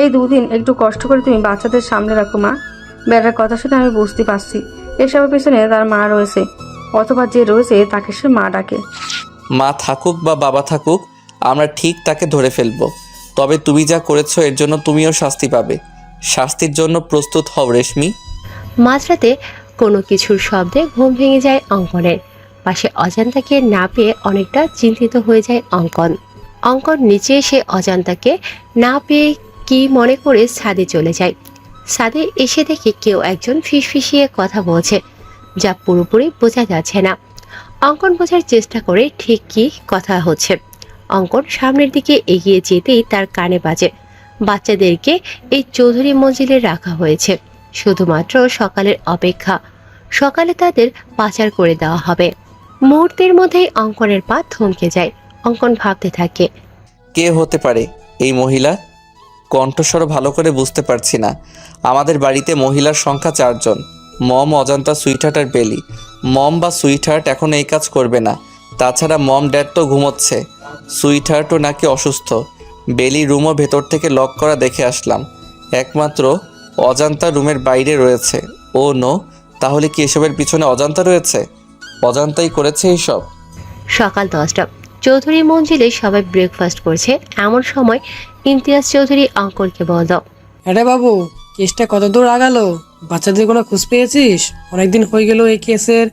S8: এই 2 দিন একটু কষ্ট করে তুমি বাচ্চাদের সামনে রাখো মা। বেটার কথা শুনে আমি বুঝতে পারছি এসবের পেছনে তার মা রয়েছে, অথবা যে রয়েছে তাকে সে মা ডাকে।
S1: মা থাকুক বা বাবা থাকুক, আমরা ঠিক তাকে ধরে ফেলবো। তবে তুমি যা করেছো এর জন্য তুমিও শাস্তি পাবে। শাস্তির জন্য প্রস্তুত হও রেশমি।
S2: মাঝরাতে কোনো কিছুর শব্দে ঘুম ভেঙে যায় অঙ্কনের। পাশে অজান্তাকে না পেয়ে অনেকটা চিন্তিত হয়ে যায় অঙ্কন। অঙ্কন নিচে এসে অজান্তাকে না পেয়ে কি মনে করে ছাদে চলে যায়। ছাদে এসে দেখে কেউ একজন ফিসফিসিয়ে কথা বলছে, যা পুরোপুরি বোঝা যাচ্ছে না। অঙ্কন বোঝার চেষ্টা করে ঠিক কী কথা হচ্ছে। অঙ্কন সামনের দিকে এগিয়ে যেতেই তার কানে বাজে, বাচ্চাদেরকে এই চৌধুরী মঞ্জিলে রাখা হয়েছে শুধুমাত্র সকালের অপেক্ষা, সকালে তাদের পাচার করে দেওয়া হবে। মুহূর্তের মধ্যেই অঙ্কনের পা থমকে যায়। অঙ্কন ভাবতে থাকে,
S1: কে হতে পারে এই মহিলা? কণ্ঠস্বর ভালো করে বুঝতে পারছি না। আমাদের বাড়িতে মহিলার সংখ্যা 4 জন, মম, অজান্তা, সুইটহার্ট আর বেলি। মম বা সুইটহার্ট এখন এই কাজ করবে না। তাছাড়া মম ড্যাড তো ঘুমোচ্ছে, সুইটহার্টও নাকি অসুস্থ। বেলি রুমও ভেতর থেকে লক করা দেখে আসলাম। একমাত্র অজান্তা রুমের বাইরে রয়েছে। ও নো, তাহলে কি এসবের পিছনে অজান্তা রয়েছে? অজান্তাই করেছে এইসব।
S2: সকাল 10টা। চৌধুরী মঞ্জিলে সবাই ব্রেকফাস্ট করছে। এমন সময় ইমতিয়াজ চৌধুরী অঙ্কনকে বলল,
S12: আরে বাবু, কেসটা কত দূর আগালো? বাচ্চাদের কোনো খোঁজ পেয়েছিস? অনেকদিন হয়ে গেল এই কেসের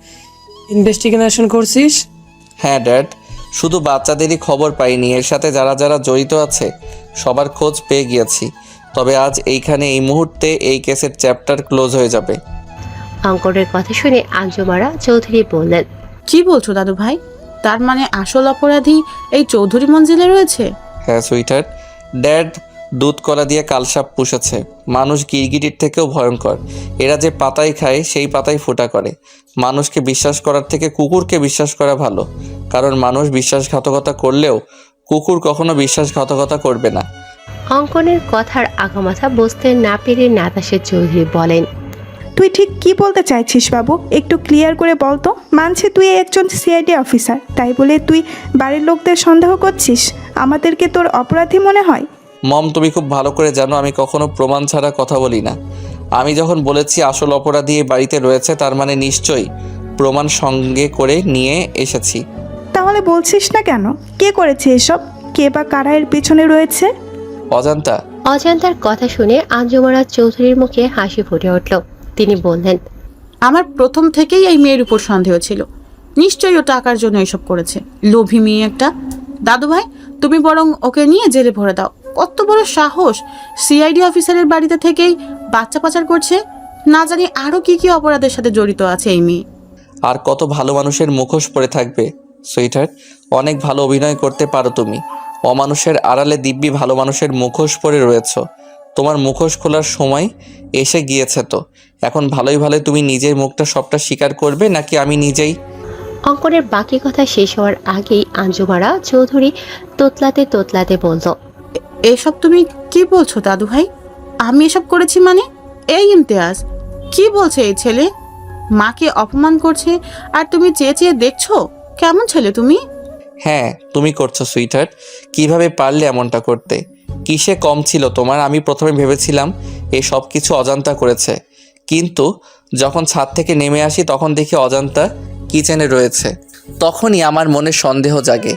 S12: ইনভেস্টিগেশন করছিস।
S1: হ্যাঁ ড্যাড, শুধু বাচ্চাদেরই খবর পাইনি, এর সাথে যারা যারা জড়িত আছে সবার খোঁজ পেয়ে গিয়েছি। তবে আজ এইখানে এই মুহূর্তে এই কেসের চ্যাপ্টার ক্লোজ হয়ে যাবে।
S2: অঙ্কনের কথা শুনে আঞ্জুমারা চৌধুরী বললেন,
S4: কি বলছো দাদু ভাই? তার মানে আসল অপরাধী এই চৌধুরী মঞ্জিলে রয়েছে?
S1: হ্যাঁ সুইটহার্ট, ড্যাড দুধ কলা দিয়ে কালসাপ পুষেছে। মানুষ গিরগিটির থেকেও ভয়ঙ্কর। এরা যে পাতায় খায় সেই পাতায় ফোঁটা করে। মানুষকে বিশ্বাস করার থেকে কুকুরকে বিশ্বাস করা ভালো, কারণ মানুষ বিশ্বাসঘাতকতা করলেও কুকুর কখনো বিশ্বাসঘাতকতা করবে না।
S2: অঙ্কনের কথার আগামাথা বুঝতে না পেরে নাতাশা চৌধুরী বলেন,
S5: তুই ঠিক কি বলতে চাইছিস বাবু? একটু ক্লিয়ার করে বল তো। মানছি তুই একজন সিআইডি অফিসার, তাই বলে তুই বাড়ির লোকদের সন্দেহ করছিস? আমাদেরকে তোর অপরাধী মনে হয়?
S1: মম, তুমি খুব ভালো করে জানো আমি কখনো প্রমাণ ছাড়া কথা বলি না। আমি যখন বলেছি আসল অপরাধী এই বাড়িতে রয়েছে, তার মানে নিশ্চয়ই প্রমাণ সঙ্গে করে নিয়ে এসেছি।
S5: তাহলে বলছিস না কেন? কে করেছে এসব? কে বা কারা এর পেছনে রয়েছে?
S1: অজান্তা।
S2: অজান্তার কথা শুনে আঞ্জুমারা চৌধুরীর মুখে হাসি ফুটে উঠল। তিনি বললেন,
S4: আমার প্রথম থেকেই এই মেয়ের উপর সন্দেহ ছিল। নিশ্চয়ই ও টাকার জন্য এসব করেছে। লোভী মেয়ে একটা। দাদু ভাই, তুমি বরং ওকে নিয়ে জেলে ভরে দাও। কত বড় সাহস! সিআইডি অফিসারের বাড়িতে থেকেই বাচ্চা পাচার করছে। না জানি আরো কি কি অপরাধের সাথে জড়িত আছে এই মেয়ে।
S1: আর কত ভালো মানুষের মুখোশ পরে থাকবে সুইটহার্ট। অনেক ভালো অভিনয় করতে পারো তুমি। অমানুষের আড়ালে দিব্যি ভালো মানুষের মুখোশ পরে রয়েছ। তোমার মুখোশ খোলার সময় এসে গিয়েছে তো। এখন ভালোই ভালোই তুমি নিজের মুখটা সবটা স্বীকার করবে, নাকি আমি নিজেই?
S2: অঙ্কনের বাকি কথা শেষ হওয়ার আগেই আঞ্জুমারা চৌধুরী তোতলাতে তোতলাতে বলল,
S4: এসব তুমি কি বলছো দাদু ভাই? আমি এসব করেছি মানে? এই ইমতিয়াজ, কি বলছে এই ছেলে? মাকে অপমান করছে আর তুমি চেয়ে চেয়ে দেখছো? কেমন ছেলে তুমি?
S1: হ্যাঁ তুমি করছো সুইটহার্ট। কিভাবে পারলে এমনটা করতে? কিসে কম ছিল তোমার? আমি প্রথমে ভেবেছিলাম এই সব কিছু অজান্তা করেছে, কিন্তু যখন ছাদ থেকে নেমে আসি তখন দেখি অজান্তা কিচেনে রয়েছে। তখনই আমার মনে সন্দেহ জাগে।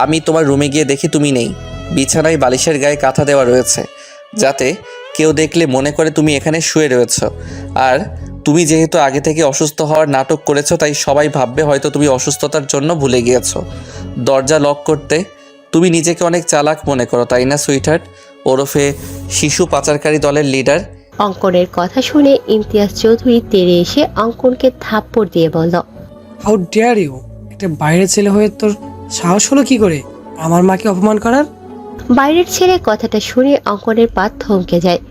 S1: আমি তোমার রুমে গিয়ে দেখি তুমি নেই। বিছানায় বালিশের গায়ে কাঁথা দেওয়া রয়েছে, যাতে কেউ দেখলে মনে করে তুমি এখানে শুয়ে রয়েছ। আর তুমি যেহেতু আগে থেকে অসুস্থ হওয়ার নাটক করেছো, তাই সবাই ভাববে হয়তো তুমি অসুস্থতার জন্য ভুলে গিয়েছো দরজা লক করতে। তুমি নিজেকে অনেক চালাক মনে করো, তাই না সুইটহার্ট, ওরফে শিশু পাচারকারী দলের লিডার?
S2: অঙ্কনের কথা শুনে ইমতিয়াজ চৌধুরী তেড়ে এসে অঙ্কনকে থাপ্পড় দিয়ে বলল,
S12: হাউ ডেয়ার ইউ! একটা বাইরের ছেলে হয়ে তোর সাহস হলো কি করে আমার মাকে অপমান করার?
S2: বাইরের ছেলে কথাটা শুনে অঙ্কনের পা থমকে যায়।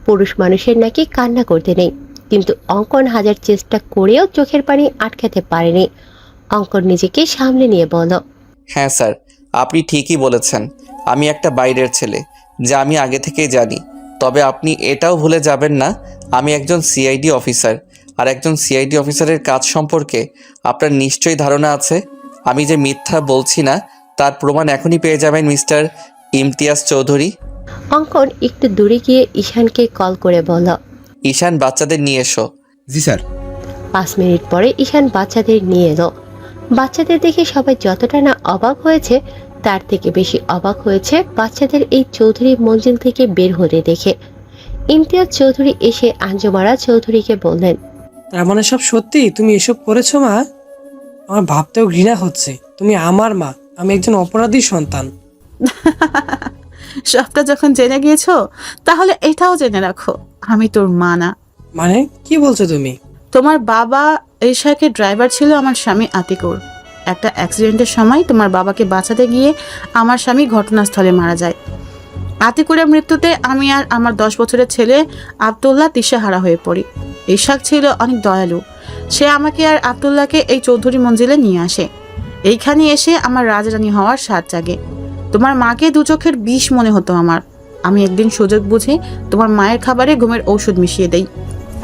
S2: পুরুষ মানুষের নাকি কান্না করতে নেই, কিন্তু অঙ্কন হাজার চেষ্টা করেও চোখের পানি আটকাতে পারেনি। অঙ্কন নিজেকে সামলে নিয়ে বলল,
S1: হ্যাঁ স্যার, আপনি ঠিকই বলেছেন। আমি একটা বাইরের ছেলে, যা আমি আগে থেকেই জানি। তবে আপনি এটাও ভুলে যাবেন না, আমি একজন সিআইডি অফিসার। আর একজন সিআইডি অফিসারের কাজ সম্পর্কে আপনার নিশ্চয়ই ধারণা আছে। আমি যে মিথ্যা বলছি না তার প্রমাণ এখনই পেয়ে যাবেন মিস্টার ইমতিয়াজ চৌধুরী।
S2: অঙ্কন একটু দূরে গিয়ে ঈশানকে কল করে বলল,
S1: ঈশান, বাচ্চাদের নিয়ে এসো।
S9: জি স্যার।
S2: 5 মিনিট পরে ঈশান বাচ্চাদের নিয়ে এলো। বাচ্চাদের দেখে সবাই যতটা না অবাক হয়েছে, তার থেকে বেশি অবাক হয়েছে বাচ্চাদের এই চৌধুরী মঞ্জিল থেকে বের হতে দেখে। ইমতিয়াজ চৌধুরী এসে আঞ্জুমারা চৌধুরীকে বললেন,
S12: তার মানে সব সত্যি? তুমি এসব করেছো মা? আমার ভাবতেও ঘৃণা হচ্ছে। তুমি আমার মা, আমি একজন অপরাধী সন্তান।
S4: সবটা যখন জেনে গিয়েছো তাহলে এটাও জেনে রাখো, আমি তোর মা না।
S12: মানে কি বলছো তুমি?
S4: তোমার বাবা ঈশাকের ড্রাইভার ছিল আমার স্বামী আতিকুর। একটা অ্যাক্সিডেন্টের সময় তোমার বাবাকে বাঁচাতে গিয়ে আমার স্বামী ঘটনাস্থলে মারা যায়। আতিকুরের মৃত্যুতে আমি আর আমার 10 বছরের ছেলে আব্দুল্লাহ দিশেহারা হয়ে পড়ি। ঈশাক ছিল অনেক দয়ালু। সে আমাকে আর আব্দুল্লাহকে এই চৌধুরী মঞ্জিলে নিয়ে আসে। এইখানে এসে আমার রাজরানী হওয়ার স্বাদ জাগে। তোমার মাকে দু চোখের বিষ মনে হতো আমার। আমি একদিন সুযোগ বুঝে তোমার মায়ের খাবারে ঘুমের ঔষধ মিশিয়ে দেই,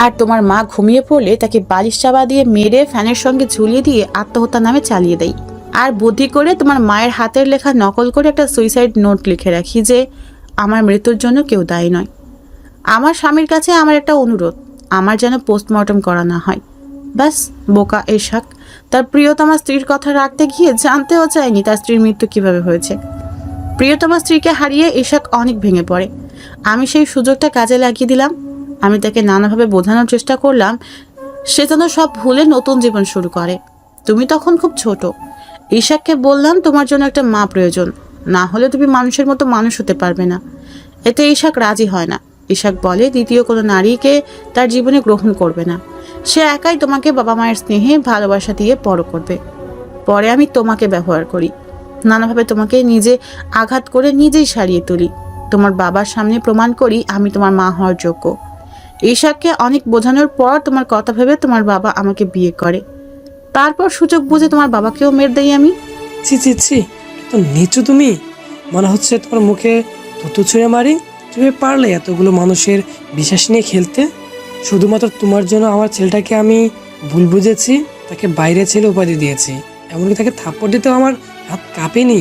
S4: আর তোমার মা ঘুমিয়ে পড়লে তাকে বালিশ চাপা দিয়ে মেরে ফ্যানের সঙ্গে ঝুলিয়ে দিয়ে আত্মহত্যা নামে চালিয়ে দেই। আর বুদ্ধি করে তোমার মায়ের হাতের লেখা নকল করে একটা সুইসাইড নোট লিখে রাখি যে আমার মৃত্যুর জন্য কেউ দায়ী নয়। আমার স্বামীর কাছে আমার একটা অনুরোধ, আমার যেন পোস্টমর্টম করা না হয়। ব্যাস, বোকা ঈশাক তার প্রিয়তমা স্ত্রীর কথা রাখতে গিয়ে জানতেও চায়নি তার স্ত্রীর মৃত্যু কিভাবে হয়েছে। প্রিয়তমা স্ত্রীকে হারিয়ে ঈশাক অনেক ভেঙে পড়ে। আমি সেই সুযোগটা কাজে লাগিয়ে দিলাম। আমি তাকে নানাভাবে বোঝানোর চেষ্টা করলাম সে যেন সব ভুলে নতুন জীবন শুরু করে। তুমি তখন খুব ছোট। ঈশাককে বললাম তোমার জন্য একটা মা প্রয়োজন, না হলে তুমি মানুষের মতো মানুষ হতে পারবে না। এতে ঈশাক রাজি হয় না। ঈশাক বলে দ্বিতীয় কোনো নারীকে তার জীবনে গ্রহণ করবে না। সে একাই তোমাকে বাবা মায়ের স্নেহে ভালোবাসা দিয়ে বড় করবে। পরে আমি তোমাকে ব্যবহার করি, নানাভাবে তোমাকে নিজে আঘাত করে নিজেই সারিয়ে তুলি। তোমার বাবার সামনে প্রমাণ করি আমি তোমার মা হওয়ার যোগ্য। ঈশাককে অনেক বোঝানোর পর তোমার কথা ভেবে তোমার বাবা আমাকে বিয়ে করে। তারপর সুযোগ বুঝে তোমার বাবাকেও মেরে দেই আমি।
S12: ছি ছি ছি, এত নিচু তুমি! মনে হচ্ছে তোমার মুখে থুতু ছুঁড়ে মারি। তুমি পারলে এতগুলো মানুষের বিশ্বাস নিয়ে খেলতে? শুধুমাত্র তোমার জন্য আমার ছেলেটাকে আমি ভুল বুঝেছি, তাকে বাইরে ছেলে উপাধি দিয়েছি, এমনকি তাকে থাপ্পড় দিতেও আমার হাত কাঁপেনি।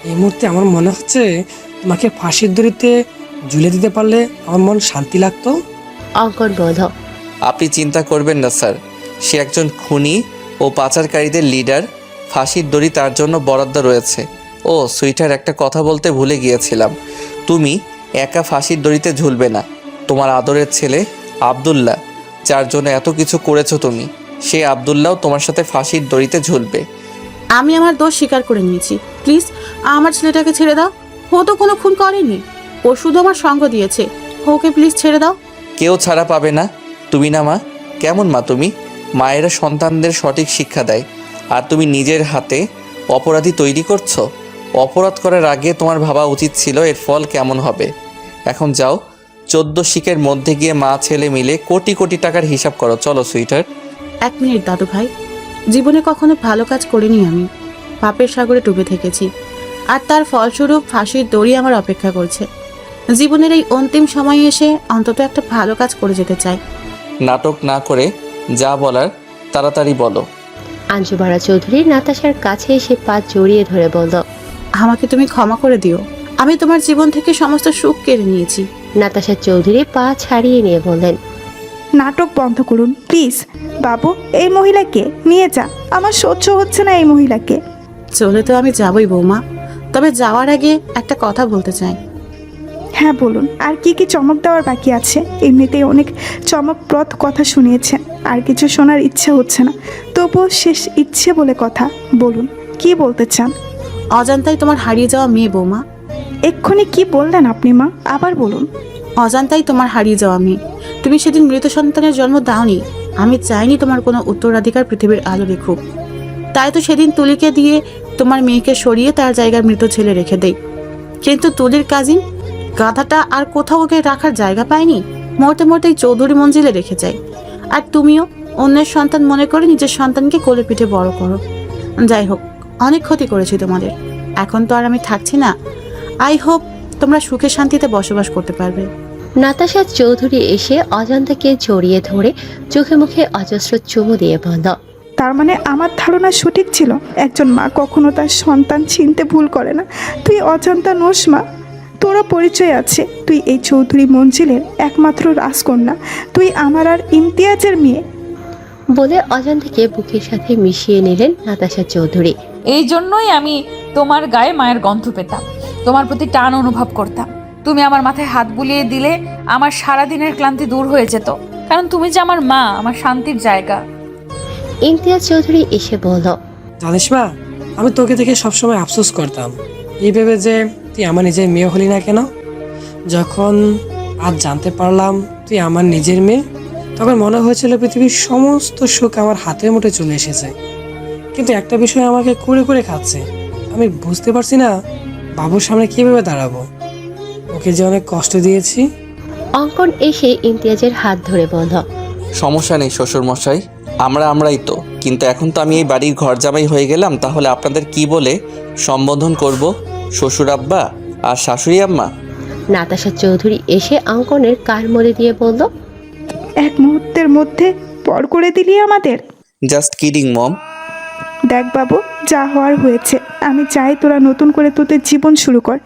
S12: এই মুহূর্তে আমার মনে হচ্ছে তোমাকে ফাঁসির দড়িতে ঝুলে দিতে পারলে আমার মন শান্তি লাগতো।
S2: অঙ্কন বলল,
S1: আপনি চিন্তা করবেন না স্যার, সে একজন খুনি ও পাচারকারীদের লিডার। ফাঁসির দড়ি তার জন্য বরাদ্দ রয়েছে। ও সুইটার, একটা কথা বলতে ভুলে গিয়েছিলাম, তুমি একা ফাঁসির দড়িতে ঝুলবে না। তোমার আদরের ছেলে আব্দুল্লাহ, যার জন্য এত কিছু করেছো তুমি, সে আব্দুল্লাহও তোমার সাথে ফাঁসির দড়িতে ঝুলবে।
S4: আমি আমার দোষ স্বীকার করে নিয়েছি। প্লিজ আমার ছেলেটাকে ছেড়ে দাও। ও তো কোনো খুন করেনি, ও শুধু আমার সঙ্গ দিয়েছে। ওকে প্লিজ ছেড়ে দাও।
S1: কেউ ছাড়া পাবে না। তুমি না মা? কেমন মা তুমি? মায়েরা সন্তানদের সঠিক শিক্ষা দেয়, আর তুমি নিজের হাতে অপরাধী তৈরি করছো। অপরাধ করার আগে তোমার ভাবা উচিত ছিল এর ফল কেমন হবে। এখন যাও, 14 শিকের মধ্যে গিয়ে মা ছেলে মিলে কোটি কোটি টাকার হিসাব করো। চলো সুইটার।
S4: 1 মিনিট দাদু ভাই, জীবনে কখনো ভালো কাজ করিনি আমি। পাপের সাগরে ডুবে থেকেছি, আর তার ফলস্বরূপ ফাঁসির দড়ি আমার অপেক্ষা করছে। জীবনের এই অন্তিম সময়ে এসে অন্তত একটা ভালো কাজ করে যেতে চাই।
S1: নাটক না করে যা বলার তাড়াতাড়ি বলো।
S2: আঞ্জুমারা চৌধুরী নাতাশার কাছে এসে পা জড়িয়ে ধরে বলল,
S4: আমাকে তুমি ক্ষমা করে দিও। আমি তোমার জীবন থেকে সমস্ত সুখ কেড়ে নিয়েছি।
S2: নাতাশা চৌধুরী পা ছাড়িয়ে নিয়ে বললেন,
S5: নাটক বন্ধ করুন প্লিজ। বাবু, এই মহিলাকে নিয়ে যা, আমার সহ্য হচ্ছে না এই মহিলাকে।
S4: চলে তো আমি যাবই বৌমা, তবে যাওয়ার আগে একটা কথা বলতে চাই।
S5: হ্যাঁ বলুন, আর কি কি চমক দেওয়ার বাকি আছে? এমনিতেই অনেক চমকপ্রদ কথা শুনিয়েছেন, আর কিছু শোনার ইচ্ছে হচ্ছে না। তবুও শেষ ইচ্ছে বলে কথা, বলুন কি বলতে চান।
S4: অজান্তাই তোমার হারিয়ে যাওয়া মেয়ে বৌমা।
S5: এক্ষুনি কি বললেন আপনি মা? আবার বলুন।
S4: অজান্তাই তোমার হারিয়ে যাওয়া মেয়ে। তুমি সেদিন মৃত সন্তানের জন্ম দাওনি। আমি চাইনি তোমার কোনো উত্তরাধিকার পৃথিবীর আলো দেখুক। তাই তো সেদিন তুলিকে দিয়ে তোমার মেয়েকে সরিয়ে তার জায়গায় মৃত ছেলে রেখে দেই। কিন্তু তুলির কাজিন গাধাটা আর কোথাও ওকে রাখার জায়গা পায়নি, মরতে মরতেই চৌধুরী মঞ্জিলে রেখে যায়। আর তুমিও অন্যের সন্তান মনে করে নিজের সন্তানকে কোলে পিঠে বড় করো। যাই হোক, অনেক ক্ষতি করেছি তোমাদের। এখন তো আর আমি থাকছি না। আই হোপ তোমরা সুখে শান্তিতে বসবাস করতে পারবে।
S2: নাতাশা চৌধুরী এসে অজান্তাকে জড়িয়ে ধরে চোখে মুখে অজস্র চুমু দিয়ে বলল,
S5: তার মানে আমার ধারণা সঠিক ছিল, একজন মা কখনো তার সন্তান চিনতে ভুল করে না। তুই অজান্তা নোস মা, তোরা পরিচয় আছে। তুই এই চৌধুরী মঞ্জিলের একমাত্র রাজকন্যা। তুই আমার আর ইমতিয়াজের মেয়ে।
S2: বলে অজান্তাকে বুকের সাথে মিশিয়ে নিলেন নাতাশা চৌধুরী।
S3: এই জন্যই আমি তোমার গায়ে মায়ের গন্ধ পেতাম, তোমার প্রতি টান অনুভব করতাম। তুমি আমার মাথায় হাত বুলিয়ে দিলে আমার সারাদিনের ক্লান্তি দূর হয়ে যেত। কারণ তুমি যে আমার মা, আমার শান্তির জায়গা।
S2: ইমতিয়াজ চৌধুরী এসে বলল,
S12: জানিস মা, আমি তোকে দেখে সবসময় আফসোস করতাম এই ভেবে যে তুই আমার নিজের মেয়ে হলি না কেন। যখন আজ জানতে পারলাম তুই আমার নিজের মেয়ে, তখন মনে হয়েছিল পৃথিবীর সমস্ত সুখ আমার হাতের মুঠে চলে এসেছে। কিন্তু একটা বিষয় আমাকে কুড়ে কুড়ে খাচ্ছে। আমি বুঝতে পারছি না বাবুর সামনে কীভাবে দাঁড়াবো। ওকে যে অনেক কষ্ট দিয়েছি।
S2: অঙ্কন এসে ইমতিয়াজের হাত ধরে বলল,
S1: সমস্যা নেই শ্বশুরমশাই, আমরাই তো। কিন্তু এখন তো আমি এই বাড়ির ঘর জামাই হয়ে গেলাম, তাহলে আপনাদের কি বলে সম্বোধন করব? শ্বশুর আব্বা আর শাশুড়ি আম্মা?
S2: নাতাশা চৌধুরী এসে অঙ্কনের কান মলে দিয়ে বলল,
S5: এক মুহূর্তের মধ্যে পর করে দিলি আমাদের।
S1: জাস্ট কিডিং মম।
S5: দেখ বাবু, যা হওয়ার হয়েছে। আমি চাই তোরা নতুন করে তোদের জীবন শুরু কর।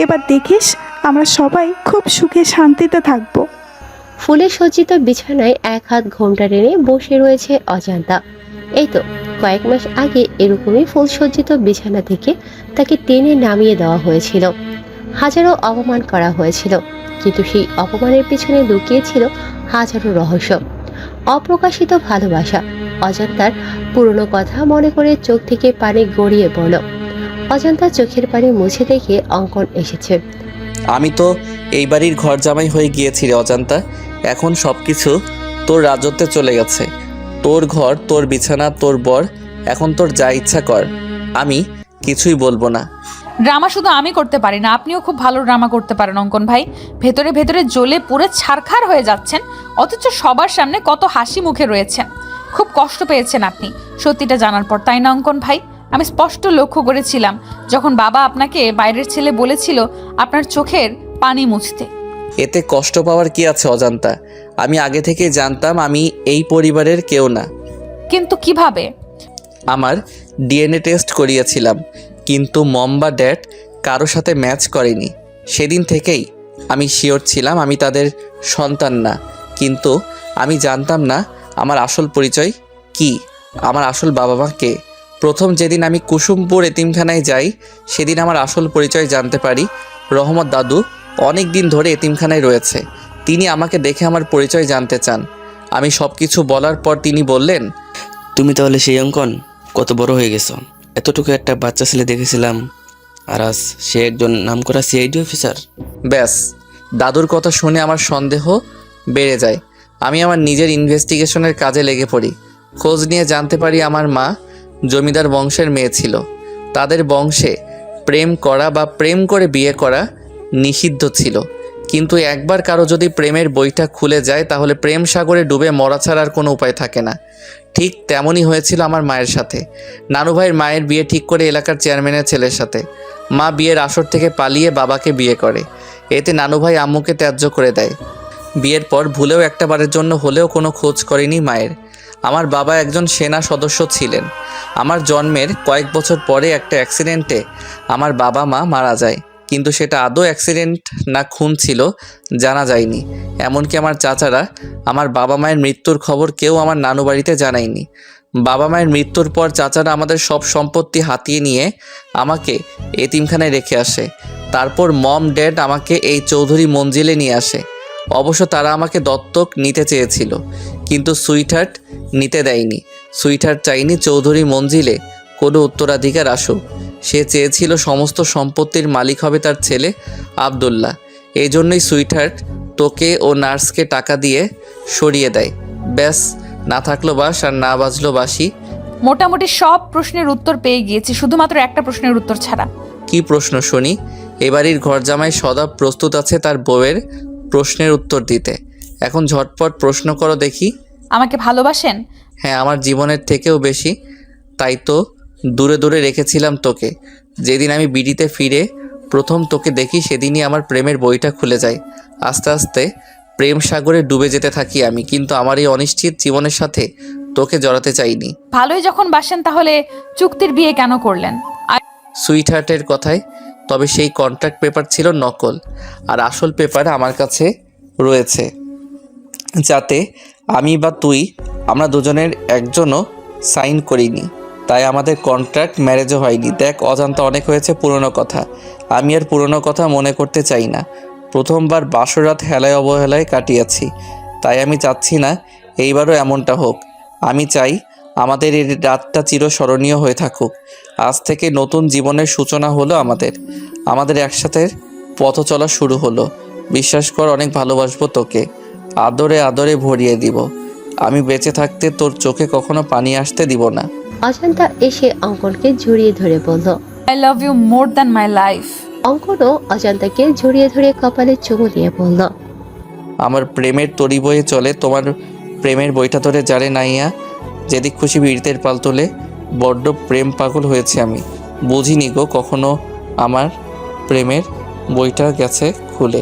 S5: এবার দেখিস আমরা সবাই খুব সুখে শান্তিতে থাকবো।
S2: ফুলে সজ্জিত বিছানায় এক হাত ঘোমটা টেনে বসে রয়েছে অজান্তা। এই তো কয়েক মাস আগে এরকমই ফুল সজ্জিত বিছানা থেকে তাকে টেনে নামিয়ে দেওয়া হয়েছিল। হাজারো অপমান করা হয়েছিল, কিন্তু সেই অপমানের পিছনে লুকিয়েছিল হাজারো রহস্য, অপ্রকাশিত ভালোবাসা। অজান্তার পুরনো কথা মনে করে চোখ থেকে পানি গড়িয়ে পড়ল। অজান্তার চোখের পানি মুছে দেখে অঙ্কন এসেছে।
S1: আমি তো এই বাড়ির ঘর জামাই হয়ে গিয়েছি রে অজান্তা। এখন সব কিছু তোর রাজত্বে চলে গেছে। তোর ঘর, তোর বিছানা, তোর বর। এখন তোর যা ইচ্ছা কর, আমি কিছুই বলবো না।
S3: ড্রামা শুধু আমি করতে পারি না, আপনিও খুব ভালো ড্রামা করতে পারেন অঙ্কন ভাই। ভেতরে ভেতরে জ্বলে পুড়ে ছারখার হয়ে যাচ্ছেন, অথচ সবার সামনে কত হাসি মুখে রয়েছেন। খুব কষ্ট পেয়েছেন আপনি সত্যিটা জানার পর, তাই না অঙ্কন ভাই? আমি স্পষ্ট লক্ষ্য করেছিলাম যখন বাবা আপনাকে বাইরের ছেলে বলেছিল আপনার চোখের পানি মুছতে।
S1: এতে কষ্ট পাওয়ার কি আছে অজান্তা? আমি আগে থেকে জানতাম আমি এই পরিবারের কেউ না।
S3: কিন্তু কিভাবে?
S1: আমার ডিএনএ টেস্ট করিয়েছিলাম, কিন্তু মম বা ড্যাড কারো সাথে ম্যাচ করেনি। সেদিন থেকেই আমি শিওর ছিলাম আমি তাদের সন্তান না। কিন্তু আমি জানতাম না আমার আসল পরিচয় কি, আমার আসল বাবা মা কে। প্রথম যেদিন আমি কুসুমপুর এতিমখানায় যাই, সেদিন আমার আসল পরিচয় জানতে পারি। রহমত দাদু অনেক দিন ধরে এতিমখানায় রয়েছে। তিনি আমাকে দেখে আমার পরিচয় জানতে চান। আমি সব কিছু বলার পর তিনি বললেন,
S10: তুমি তাহলে সেই অঙ্কন? কত বড় হয়ে গেছো। এতটুকু একটা বাচ্চা ছেলে দেখেছিলাম, আর আজ সে একজন নামকরা সিআইডি অফিসার।
S1: ব্যাস, দাদুর কথা শুনে আমার সন্দেহ বেড়ে যায়। আমি আমার নিজের ইনভেস্টিগেশনের কাজে লেগে পড়ি। খোঁজ নিয়ে জানতে পারি আমার মা জমিদার বংশের মেয়ে ছিল। তাদের বংশে প্রেম করা বা প্রেম করে বিয়ে করা নিষিদ্ধ ছিল। কিন্তু একবার কারো যদি প্রেমের বইটা খুলে যায়, তাহলে প্রেম সাগরে ডুবে মরা ছাড়া আর কোনো উপায় থাকে না। ঠিক তেমনই হয়েছিল আমার মায়ের সাথে। নানু ভাইয়ের মায়ের বিয়ে ঠিক করে এলাকার চেয়ারম্যানের ছেলের সাথে। মা বিয়ের আসর থেকে পালিয়ে বাবাকে বিয়ে করে। এতে নানু ভাই আম্মুকে ত্যায্য করে দেয়। বিয়ের পর ভুলেও একটা বারের জন্য হলেও কোনো খোঁজ করেনি মায়ের। আমার বাবা একজন সেনা সদস্য ছিলেন। আমার জন্মের কয়েক বছর পরে একটা অ্যাক্সিডেন্টে আমার বাবা মা মারা যায়, কিন্তু সেটা আদৌ অ্যাক্সিডেন্ট না খুন ছিল জানা যায়নি। এমনকি আমার চাচারা আমার বাবা মায়ের মৃত্যুর খবর কেউ আমার নানু বাড়িতে জানায়নি। বাবা মায়ের মৃত্যুর পর চাচারা আমাদের সব সম্পত্তি হাতিয়ে নিয়ে আমাকে এতিমখানায় রেখে আসে। তারপর মম ড্যাড আমাকে এই চৌধুরী মঞ্জিলে নিয়ে আসে। অবশ্য তারা আমাকে দত্তক নিতে চেয়েছিল, কিন্তু সুইটহার্ট নিতে দেয়নি। সুইটহার্ট চাইনি চৌধুরী মঞ্জিলে কোনো উত্তরাধিকার আসুক। সে চেয়েছিল সমস্ত সম্পত্তির মালিক হবে তার ছেলে আবদুল্লাহ। এই জন্যই সুইটহার্ট তোকে ও নার্সকে টাকা দিয়ে সরিয়ে দেয়। ব্যাস, না থাকলো বাস আর না বাজলো বাসি।
S3: মোটামুটি সব প্রশ্নের উত্তর পেয়ে গিয়েছি, শুধুমাত্র একটা প্রশ্নের উত্তর ছাড়া।
S1: কি প্রশ্ন শুনি? এবাড়ির ঘর জামাই সদা প্রস্তুত আছে তার বউয়ের প্রশ্নের উত্তর দিতে। এখন ঝটপট প্রশ্ন করো দেখি।
S3: আমাকে ভালোবাসেন?
S1: হ্যাঁ, আমার জীবনের থেকেও বেশি। তাই তো দূরে দূরে রেখেছিলাম তোকে। যেদিন আমি বিডিতে ফিরে প্রথম তোকে দেখি, সেদিনই আমার প্রেমের বইটা খুলে যায়। আস্তে আস্তে প্রেম সাগরে ডুবে যেতে থাকি আমি, কিন্তু আমার এই অনিশ্চিত জীবনের সাথে তোকে জড়াতে চাইনি।
S3: ভালোই যখন বাসেন, তাহলে চুক্তির বিয়ে কেন করলেন?
S1: সুইটহার্টের কথায়, তবে সেই কন্ট্রাক্ট পেপার ছিল নকল, আর আসল পেপার আমার কাছে রয়েছে, যাতে আমি বা তুই আমরা দুজনের একজনও সাইন করিনি। তাই আমাদের কন্ট্রাক্ট ম্যারেজও হয়নি। দেখ অজান্তা, অনেক হয়েছে পুরনো কথা। আমি আর পুরনো কথা মনে করতে চাই না। প্রথমবার বাসরাত হেলায় অবহেলায় কাটিয়েছি। তাই আমি চাচ্ছি না এইবারও এমনটা হোক। আমি চাই আমাদের এই রাতটা চিরস্মরণীয় হয়ে থাকুক। আজ থেকে নতুন জীবনের সূচনা হলো আমাদের একসাথে পথ চলা শুরু হলো। বিশ্বাস কর, অনেক ভালোবাসবো তোকে, আদরে আদরে ভরিয়ে দিব। আমি বেঁচে থাকতে তোর চোখে কখনো পানি আসতে দিব না।
S2: অজান্তা এসে অঙ্কনকে জড়িয়ে ধরে বলল।
S3: I love you more than my life.
S2: অঙ্কনও অজান্তাকে জড়িয়ে ধরে কপালে চুমু দিয়ে বলল।
S1: আমার প্রেমের তরি বয়ে চলে, তোমার প্রেমের বইটা ধরে জারে নাইয়া যেদিক খুশি বীরদের পাল তোলে। বড্ড প্রেম পাগল হয়েছে আমি, বুঝিনি গো কখনো আমার প্রেমের বইটা গেছে খুলে।